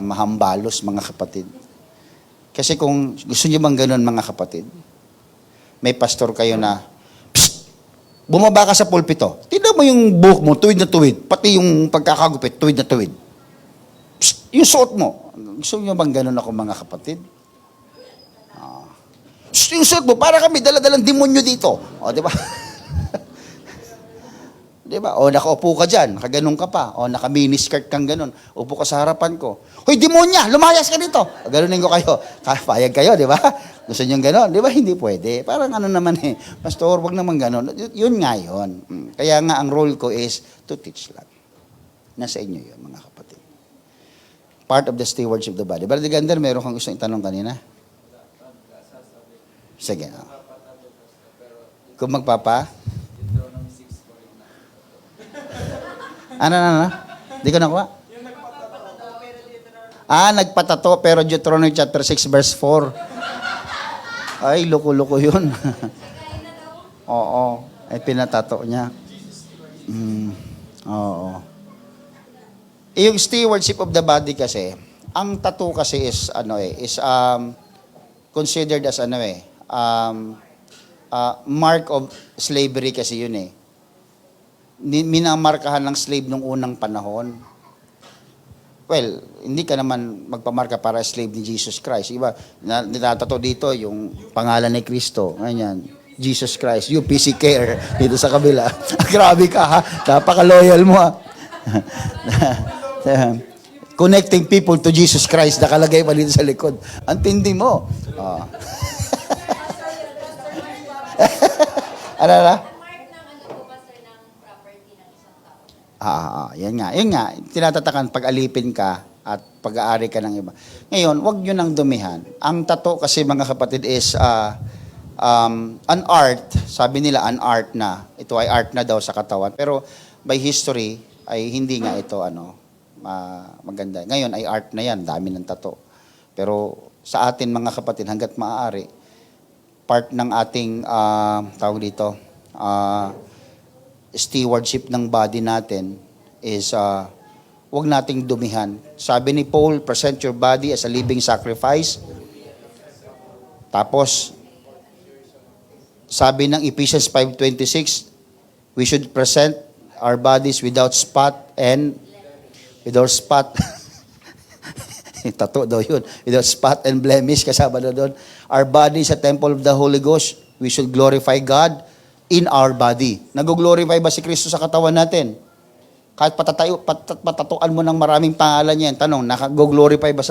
mahambalos mga kapatid. Kasi kung gusto niyo bang ganun mga kapatid, may pastor kayo na, psst, bumaba ka sa pulpito, tignan mo yung buhok mo, tuwid na tuwid, pati yung pagkakagupit, tuwid na tuwid. Psst, yung suot mo, gusto niyo bang ganun ako mga kapatid? Psst, yung suot mo, para kami dala-dalang demonyo dito. Di ba? Di ba? O nakaupo ka dyan, nakaganon ka pa. O naka-miniskirt kang ganon. Upo ka sa harapan ko. Hoy, demonya, lumayas ka dito. Ganunin ko kayo. Payag kayo, di ba? Gusto nyo ganon? Di ba? Hindi pwede. Parang naman Pastor, wag naman ganon. Yun nga yun. Kaya nga ang role ko is to teach lang. Nasa inyo yun, mga kapatid. Part of the stewardship of the body. Brother Gander, meron kang gusto itanong kanina? Sige. Kung magpapa? Ano? Di ko nakuha. Nagpatato pero Deuteronomy chapter 6 verse 4. Ay, loko-loko yun. Oo. Ay, pinatato niya. Oo. Yung stewardship of the body kasi, ang tattoo kasi is, considered as mark of slavery kasi yun eh. Minamarkahan ng slave nung unang panahon. Well, hindi ka naman magpamarka para slave ni Jesus Christ. Iba, nitatato dito yung pangalan ni Kristo. Ganyan. Jesus Christ, UPC Care, dito sa kabila. Grabe ka ha, napaka-loyal mo ha. Connecting people to Jesus Christ, nakalagay pa dito sa likod. Ang tindi mo. Ano na? Yan nga. Tinatatakan pag alipin ka at pag-aari ka ng iba. Ngayon, wag nyo nang dumihan. Ang tato kasi mga kapatid is an art. Sabi nila an art na. Ito ay art na daw sa katawan. Pero by history ay hindi nga ito maganda. Ngayon ay art na yan. Dami ng tato. Pero sa atin mga kapatid, hanggat maaari, part ng ating tawag dito, stewardship ng body natin is wag nating dumihan. Sabi ni Paul, present your body as a living sacrifice, Tapos, sabi ng Ephesians 5:26, we should present our bodies without spot and without spot. Tato daw yun. Without spot and blemish, kasama na doon. Our body is a temple of the Holy Ghost. We should glorify God in our body. Nag-glorify ba si Kristo sa katawan natin? Kahit patatuan mo ng maraming pangalan yan, tanong, nag-glorify ba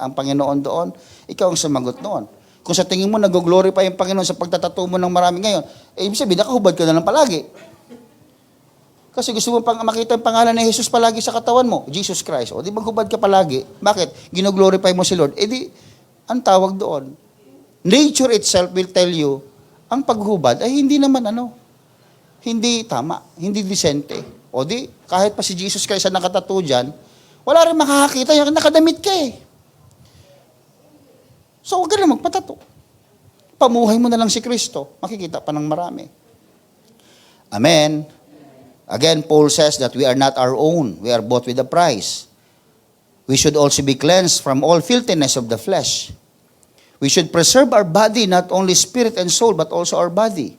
ang Panginoon doon? Ikaw ang sumagot noon. Kung sa tingin mo nag-glorify ang Panginoon sa pagtatato mo ng maraming ngayon, ibig sabihin, nakahubad ka na lang palagi. Kasi gusto mo pang makita ang pangalan ni Jesus palagi sa katawan mo, Jesus Christ. O di maghubad ka palagi. Bakit? Gino-glorify mo si Lord. E di, ang tawag doon, nature itself will tell you, ang paghubad ay hindi naman hindi tama, hindi disente. O di, kahit pa si Jesus Christ na nakatato dyan, wala rin makakakita yan, nakadamit ka eh. So, huwag ka na magpatato. Pamuhay mo na lang si Kristo, makikita pa ng marami. Amen. Again, Paul says that we are not our own. We are bought with a price. We should also be cleansed from all filthiness of the flesh. We should preserve our body, not only spirit and soul, but also our body.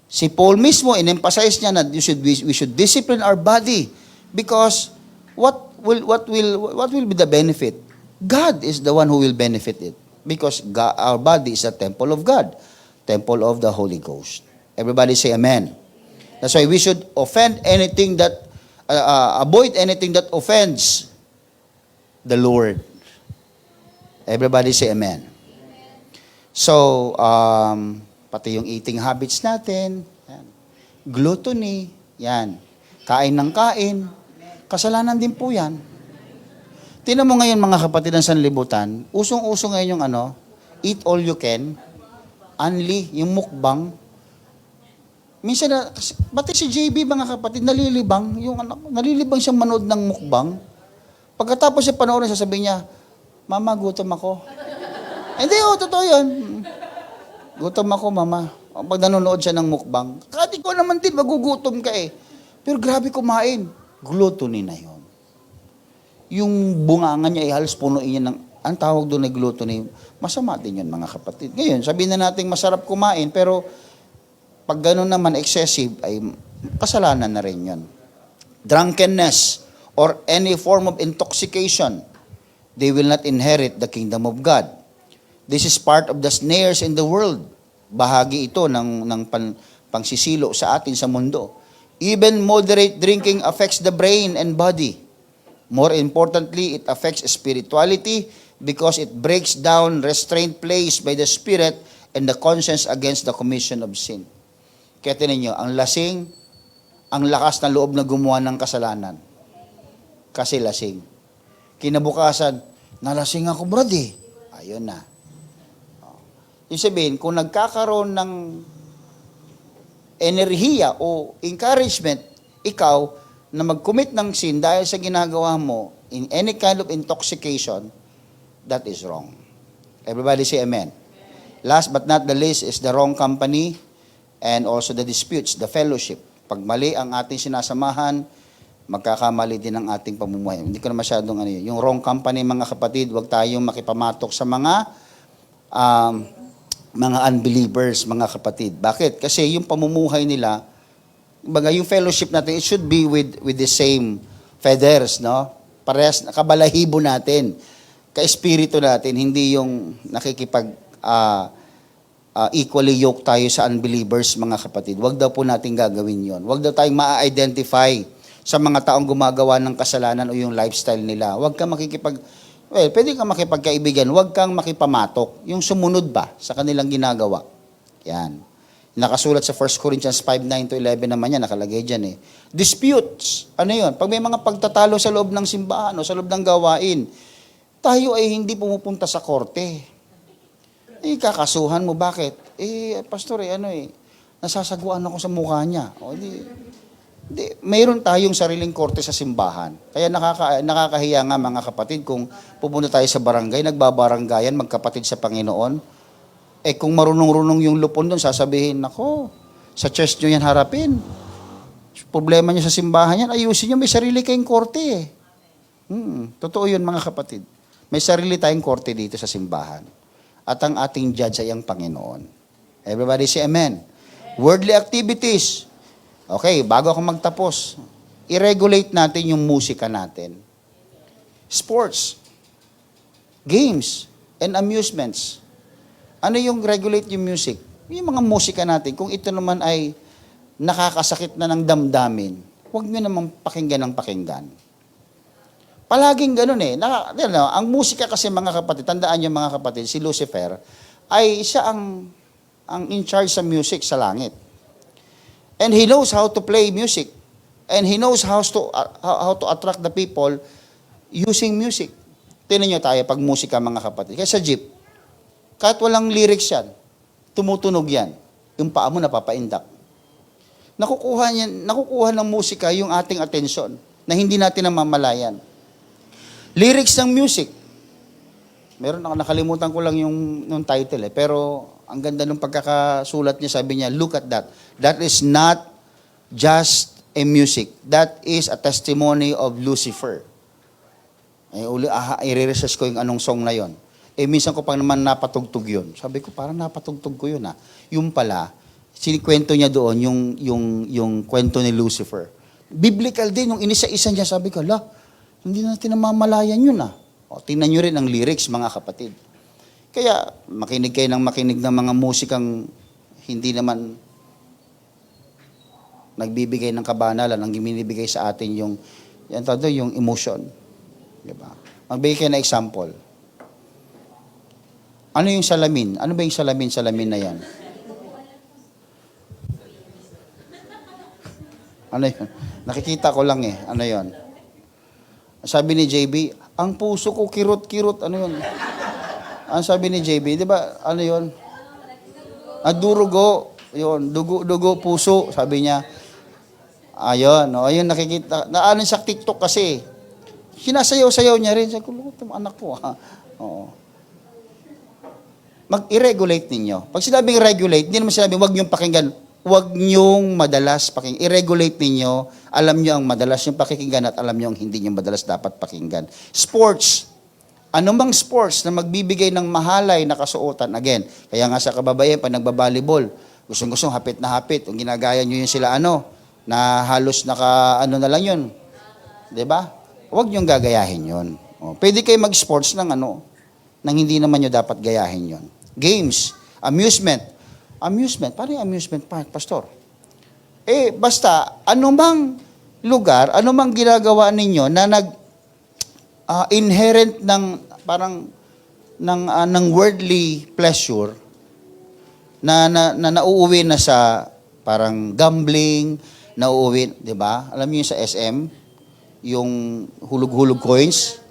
Si Paul mismo, in-emphasize niya na we should discipline our body because what will be the benefit? God is the one who will benefit it because God, our body is a temple of God, temple of the Holy Ghost. Everybody say amen. That's why we should avoid anything that offends the Lord. Everybody say amen. So, pati yung eating habits natin, yan. Gluttony, yan. Kain ng kain, kasalanan din po yan. Tingnan mo ngayon mga kapatid ng sanlibutan, usong-uso ngayon yung eat all you can, only, yung mukbang. Minsan pati si JB mga kapatid, nalilibang siyang manood ng mukbang. Pagkatapos siya panoorin, sasabihin niya, Mama, gutom ako. Hindi, totoo yun. Gutom ako, Mama. Pag nanonood siya ng mukbang, kahit ikaw naman din, magugutom ka eh. Pero grabe kumain. Gluttony na yun. Yung bunganga niya, halos punuin niya ang tawag doon na gluttony. Masama din yun mga kapatid. Ngayon, sabihin na natin masarap kumain, pero pag gano'n naman excessive, ay kasalanan na rin yun. Drunkenness or any form of intoxication, they will not inherit the kingdom of God. This is part of the snares in the world. Bahagi ito ng pangsisilo sa atin sa mundo. Even moderate drinking affects the brain and body. More importantly, it affects spirituality because it breaks down restraint placed by the spirit and the conscience against the commission of sin. Kaya tinan nyo, ang lasing, ang lakas na loob na gumawa ng kasalanan. Kasi lasing. Kinabukasan, nalasing ako, brad eh. Ayun na. Yung sabihin, kung nagkakaroon ng enerhiya o encouragement, ikaw, na mag-commit ng sin dahil sa ginagawa mo, in any kind of intoxication, that is wrong. Everybody say amen. Last but not the least is the wrong company, and also the disputes, the fellowship. Pag mali ang ating sinasamahan, magkakamali din ang ating pamumuhay. Hindi ko na masyadong yung wrong company, mga kapatid, huwag tayong makipamatok sa mga unbelievers, mga kapatid. Bakit? Kasi yung pamumuhay nila, yung fellowship natin, it should be with the same feathers, no? Parehas, kabalahibo natin, ka-espiritu natin, hindi yung equally yoked tayo sa unbelievers, mga kapatid. Huwag daw po natin gagawin yon. Huwag daw tayong ma-identify sa mga taong gumagawa ng kasalanan o yung lifestyle nila. Huwag kang pwede kang makipagkaibigan, huwag kang makipamatok. Yung sumunod ba sa kanilang ginagawa. Yan. Nakasulat sa 1 Corinthians 5:9-11 naman yan, nakalagay dyan eh. Disputes. Ano yun? Pag may mga pagtatalo sa loob ng simbahan o sa loob ng gawain, tayo ay hindi pumupunta sa korte. Kakasuhan mo, bakit? Pastor, nasasaguan ako sa mukha niya. Mayroon tayong sariling korte sa simbahan. Kaya nakakahiya nga mga kapatid kung pupunta tayo sa barangay, nagbabaranggayan, magkapatid sa Panginoon. Kung marunong-runong yung lupon doon, sasabihin, nako, sa church nyo yan harapin. Problema nyo sa simbahan yan, ayusin nyo, may sarili kayong korte eh. Totoo yun mga kapatid. May sarili tayong korte dito sa simbahan. at ang ating judge ay ang Panginoon. Everybody say amen. Worldly activities. Okay, bago ako magtapos, i-regulate natin yung musika natin. Sports, games, and amusements. Ano yung regulate yung music? Yung mga musika natin, kung ito naman ay nakakasakit na ng damdamin, huwag nyo namang pakinggan ng pakinggan. Palaging ganun eh. Ang musika kasi mga kapatid, tandaan nyo mga kapatid, si Lucifer, ay siya ang in charge sa music sa langit. And he knows how to play music. And he knows how to attract the people using music. Tingnan nyo tayo pag musika mga kapatid. Kaya sa jeep, kahit walang lyrics yan, tumutunog yan. Yung paa mo napapaindak. Nakukuha ng musika yung ating atensyon na hindi natin namamalayan. Lyrics ng music. Meron ako, nakalimutan ko lang yung title eh. Pero ang ganda ng pagkakasulat niya, sabi niya, look at that. That is not just a music. That is a testimony of Lucifer. I-research ko yung anong song na yon. Minsan ko pa naman napatugtog yun. Sabi ko, parang napatugtog ko yun Yung pala, sinikwento niya doon yung kwento ni Lucifer. Biblical din, yung inisa-isa niya, sabi ko, hindi natin namamalayan yun O, tingnan nyo rin ang lyrics, mga kapatid. Kaya, makinig kayo ng mga musikang hindi naman nagbibigay ng kabanalan, ang binibigay sa atin yung emotion. Diba? Magbigay kayo ng example. Ano yung salamin? Ano ba yung salamin na yan? Ano yun? Nakikita ko lang Ano yun? Sabi ni JB, ang puso ko kirot-kirot. Ano yun? Ang sabi ni JB, di ba? Ano yun? Durugo. Yun, dugo, puso. Sabi niya. Ayun, ayun nakikita. Ano sa TikTok kasi. Sinasayaw-sayaw niya rin. Sabi ko, itong anak ko Oo. Mag-i-regulate ninyo. Pag sinabing regulate, hindi naman sinabing huwag niyong pakinggan. Huwag niyong madalas pakinggan. I-regulate ninyo. Alam niyo ang madalas yung pakikinggan at alam niyo ang hindi niyo madalas dapat pakinggan. Sports. Anumang sports na magbibigay ng mahalay na kasuotan. Again, kaya nga sa kababayan, pag nagbabalibol, gustong-gustong hapit na hapit. Kung ginagaya niyo yun sila na halos na lang yun. Diba? Huwag niyong gagayahin yun. Pwede kayo mag-sports ng nang hindi naman niyo dapat gayahin yun. Games, amusement. Amusement, paano yung amusement park, pastor? Basta, anumang lugar, anumang ginagawa ninyo na inherent ng parang ng worldly pleasure na nauuwi na sa parang gambling, nauuwi, 'di ba? Alam niyo yung sa SM, yung hulog-hulog coins,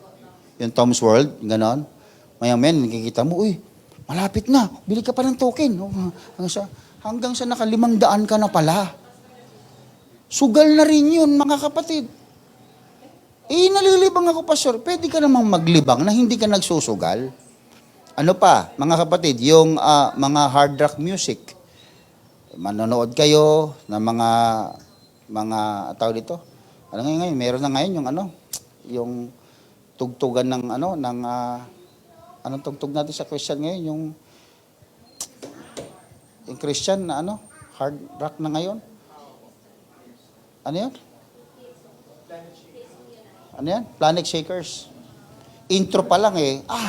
yung Tom's World, ganon. Mayaman, nakikita mo, malapit na, bili ka pa ng token. Hanggang sa naka-500 ka na pala. Sugal na rin yun, mga kapatid. Nalilibang ako, pastor. Pwede ka namang maglibang na hindi ka nagsusugal. Ano pa, mga kapatid, yung mga hard rock music. Manonood kayo ng mga tao dito. Ano ngayon? Meron na ngayon yung tugtugan ng anong tugtog natin sa Christian ngayon? Yung Christian na hard rock na ngayon? Ano yan? Ano yan? Planet Shakers. Intro pa lang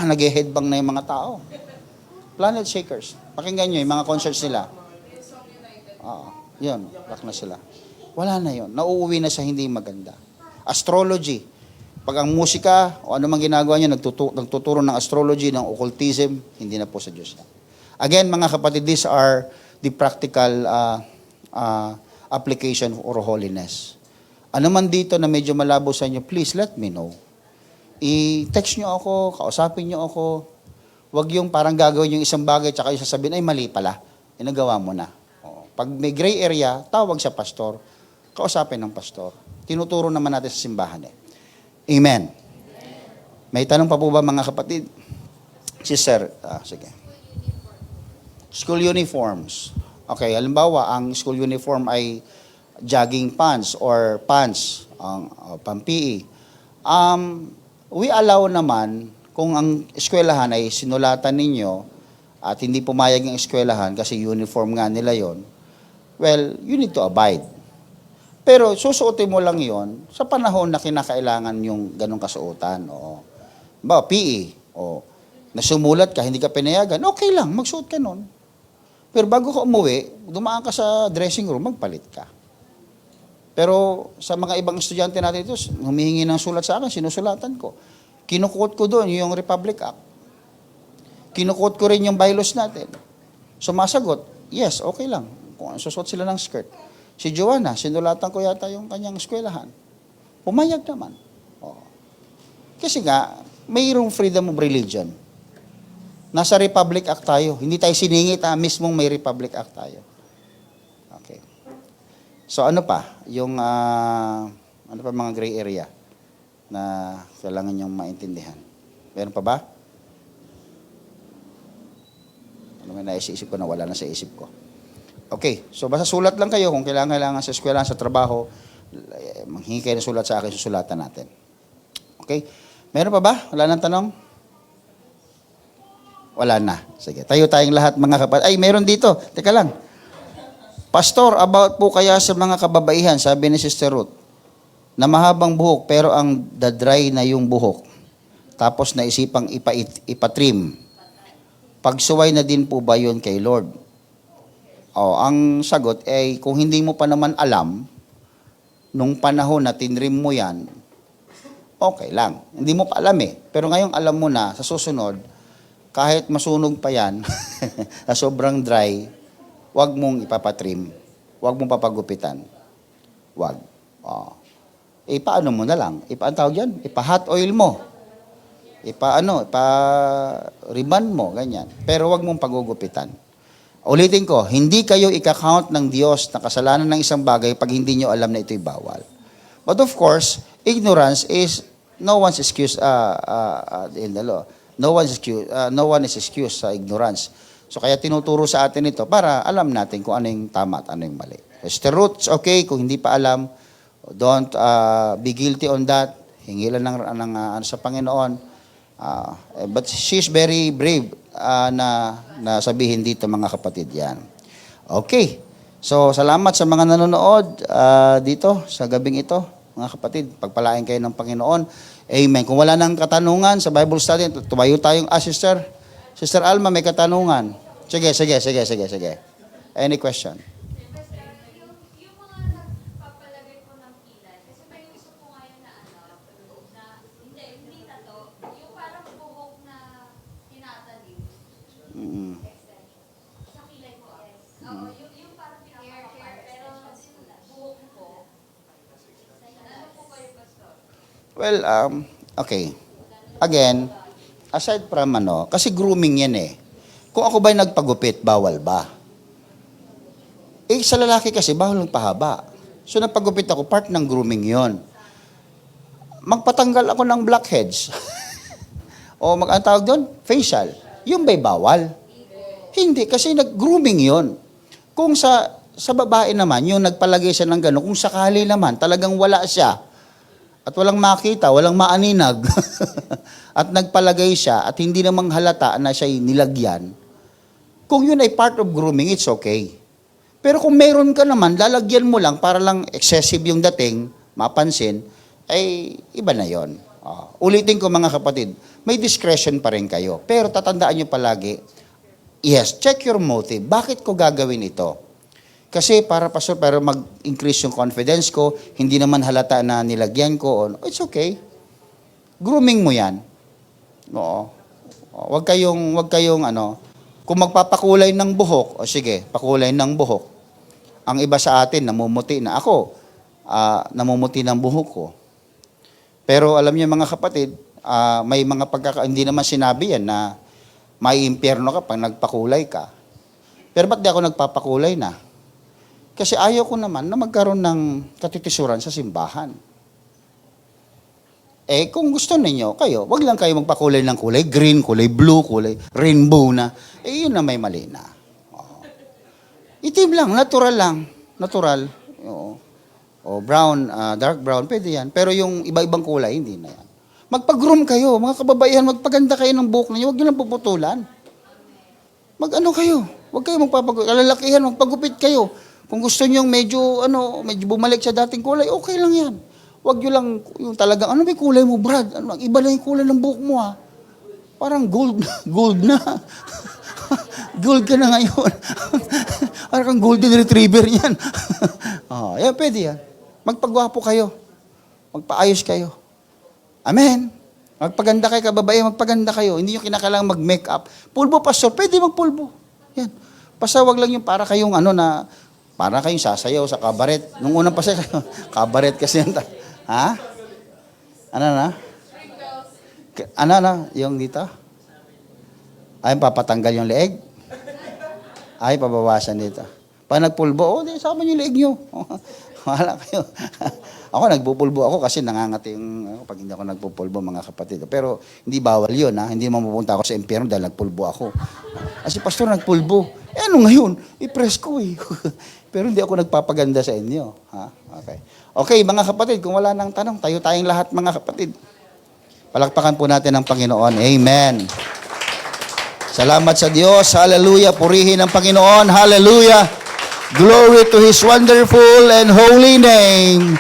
nag-headbang na yung mga tao. Planet Shakers. Pakinggan nyo yung mga concerts nila. Yun, rock na sila. Wala na yun. Nauuwi na sa hindi maganda. Astrology. Pag ang musika o ano mang ginagawa niya, nagtuturo ng astrology, ng occultism, hindi na po sa Diyos. Again, mga kapatid, these are the practical application for holiness. Ano man dito na medyo malabo sa inyo, please let me know. I-text nyo ako, kausapin nyo ako. Huwag yung parang gagawin yung isang bagay, tsaka yung sasabihin, ay mali pala. Nagawa mo na. Pag may gray area, tawag sa pastor. Kausapin ng pastor. Tinuturo naman natin sa simbahan Amen. May tanong pa po ba mga kapatid? Sister, sige. School uniforms. Okay, halimbawa, ang school uniform ay jogging pants or pants, pang-PE. We allow naman, kung ang eskwelahan ay sinulatan ninyo at hindi pumayag ng eskwelahan kasi uniform nga nila yon, well, you need to abide. Pero susuotin mo lang yon sa panahon na kinakailangan yung ganong kasuotan. O, ba, PE, o, nasumulat ka, hindi ka pinayagan, okay lang, magsuot ka nun. Pero bago ka umuwi, dumaan ka sa dressing room, magpalit ka. Pero sa mga ibang estudyante natin ito, humihingi ng sulat sa akin, sinusulatan ko. Kinukot ko doon yung Republic Act. Kinukot ko rin yung bylaws natin. Sumasagot, yes, okay lang. Kung susuot sila ng skirt. Si Joanna, sinulatan ko yata yung kanyang eskwelahan. Pumayag naman. Oo. Kasi nga, mayroong freedom of religion. Nasa Republic Act tayo. Hindi tayo siningit, mismong may Republic Act tayo. Okay. So ano pa? Yung, ano pa mga gray area na kailangan niyong maintindihan? Meron pa ba? Ano may naisip ko na wala na sa isip ko. Okay, so basta sulat lang kayo kung kailangan sa eskwela, sa trabaho, manghingi kayo ng sulat sa akin, susulatan natin. Okay? Meron pa ba? Wala nang tanong? Wala na. Sige, tayo tayong lahat mga kapatid. Ay, meron dito. Teka lang. Pastor, about po kaya sa mga kababaihan, sabi ni Sister Ruth, na mahabang buhok pero ang dadry na yung buhok. Tapos naisipang ipatrim. Pagsuway na din po ba yun kay Lord? O, ang sagot ay kung hindi mo pa naman alam, nung panahon na tinrim mo yan, okay lang. Hindi mo pa alam eh. Pero ngayong alam mo na, sa susunod, kahit masunog pa yan, na sobrang dry, wag mong ipapatrim. Wag mong papagupitan. Wag. O. Paano mo na lang? Ang tawag yan? Ipa-hot oil mo. Ipa-ribbon mo, ganyan. Pero wag mong pagugupitan. Ulitin ko, hindi kayo ika-count ng Diyos na kasalanan ng isang bagay pag hindi nyo alam na ito'y bawal. But of course, ignorance is no one's excuse in the law. No one is excused sa ignorance. So kaya tinuturo sa atin ito para alam natin kung ano yung tama at ano yung mali. Sister Ruth, okay, kung hindi pa alam, don't be guilty on that. Hingi lang ng sa Panginoon. But she's very brave na sabihin dito mga kapatid yan. Okay. So, salamat sa mga nanonood dito sa gabing ito, mga kapatid. Pagpalain kayo ng Panginoon. Amen. Kung wala nang katanungan sa Bible study, tumayo tayong, Sister Alma, may katanungan. Sige. Any question? Yung mga nagpapalagay po ng kilay, kasi may gusto po ngayon na hindi na to, yung parang buhok na tinatanim, extension. Sa kilay po, yes. Oo, yung parang pinapakapal, pero buhok po, ano po kayo, Pastor? Well, okay. Again, aside from kasi grooming yan eh. Kung ako ba'y nagpagupit, bawal ba? Sa lalaki kasi, bawal ng pahaba. So, nagpagupit ako, part ng grooming yon. Magpatanggal ako ng blackheads. O ang tawag doon? Facial. Yung ba'y bawal? Hindi, kasi nag-grooming yon. Kung sa babae naman, yung nagpalagay siya ng gano'n, kung sakali naman, talagang wala siya, at walang makita, walang maaninag, at nagpalagay siya, at hindi namang halata na siya'y nilagyan, kung yun ay part of grooming, it's okay. Pero kung meron ka naman, lalagyan mo lang para lang excessive yung dating, mapansin, ay iba na yon. Ulitin ko mga kapatid, may discretion pa rin kayo. Pero tatandaan nyo palagi, yes, check your motive. Bakit ko gagawin ito? Kasi para mag-increase yung confidence ko, hindi naman halata na nilagyan ko, it's okay. Grooming mo yan. Oo. Wag kayong kung magpapakulay ng buhok, sige, pakulay ng buhok. Ang iba sa atin, namumuti na ako, namumuti ng buhok ko. Pero alam niyo mga kapatid, may mga hindi naman sinabi yan na may impyerno ka pag nagpakulay ka. Pero ba't di ako nagpapakulay na? Kasi ayaw ko naman na magkaroon ng katitisuran sa simbahan. Kung gusto ninyo, kayo, wag lang kayo magpakulay ng kulay green, kulay blue, kulay rainbow na. Yun na may mali na. Itim lang, natural lang. Natural. Brown, dark brown, pwede yan. Pero yung iba-ibang kulay, hindi na yan. Magpag-groom kayo, mga kababaihan, magpaganda kayo ng buhok ninyo, huwag nyo lang puputulan. Mag-ano kayo? Huwag kayo magpapagupit. Kalalakihan, magpagupit kayo. Kung gusto nyo medyo bumalik sa dating kulay, okay lang yan. Huwag nyo lang yung talagang, ano ba yung kulay mo, Brad? Ano, iba lang yung kulay ng buhok mo, ha? Parang gold, gold na. Gold ka na ngayon. Parang golden retriever yan. Yan, pwede yan. Magpagwapo kayo. Magpaayos kayo. Amen. Magpaganda kayo, kababae, magpaganda kayo. Hindi nyo kinakailangan mag-makeup. Pulbo, pastor, pwede magpulbo. Yan. Basta wag lang yung para kayong para kayong sasayaw sa kabaret. Nung unang pasayaw, kabaret kasi yan. Ha? Ano na? Ano na? Yung dito? Ay, papatanggal yung leeg? Ay, pabawasan dito. Pag nagpulbo, di, sama nyo yung leeg nyo. Wala kayo. Ako, nagpupulbo ako kasi nangangati yung, pag hindi ako nagpupulbo, mga kapatid. Pero, hindi bawal yun, ha? Hindi mapupunta ako sa impyerno dahil nagpulbo ako. Kasi, pastor, nagpulbo. Ano ngayon? I-press ko, eh. Pero hindi ako nagpapaganda sa inyo. Ha? Okay. Okay, mga kapatid, kung wala nang tanong, tayo tayong lahat, mga kapatid. Palakpakan po natin ang Panginoon. Amen. Salamat sa Diyos. Hallelujah. Purihin ang Panginoon. Hallelujah. Glory to His wonderful and holy name.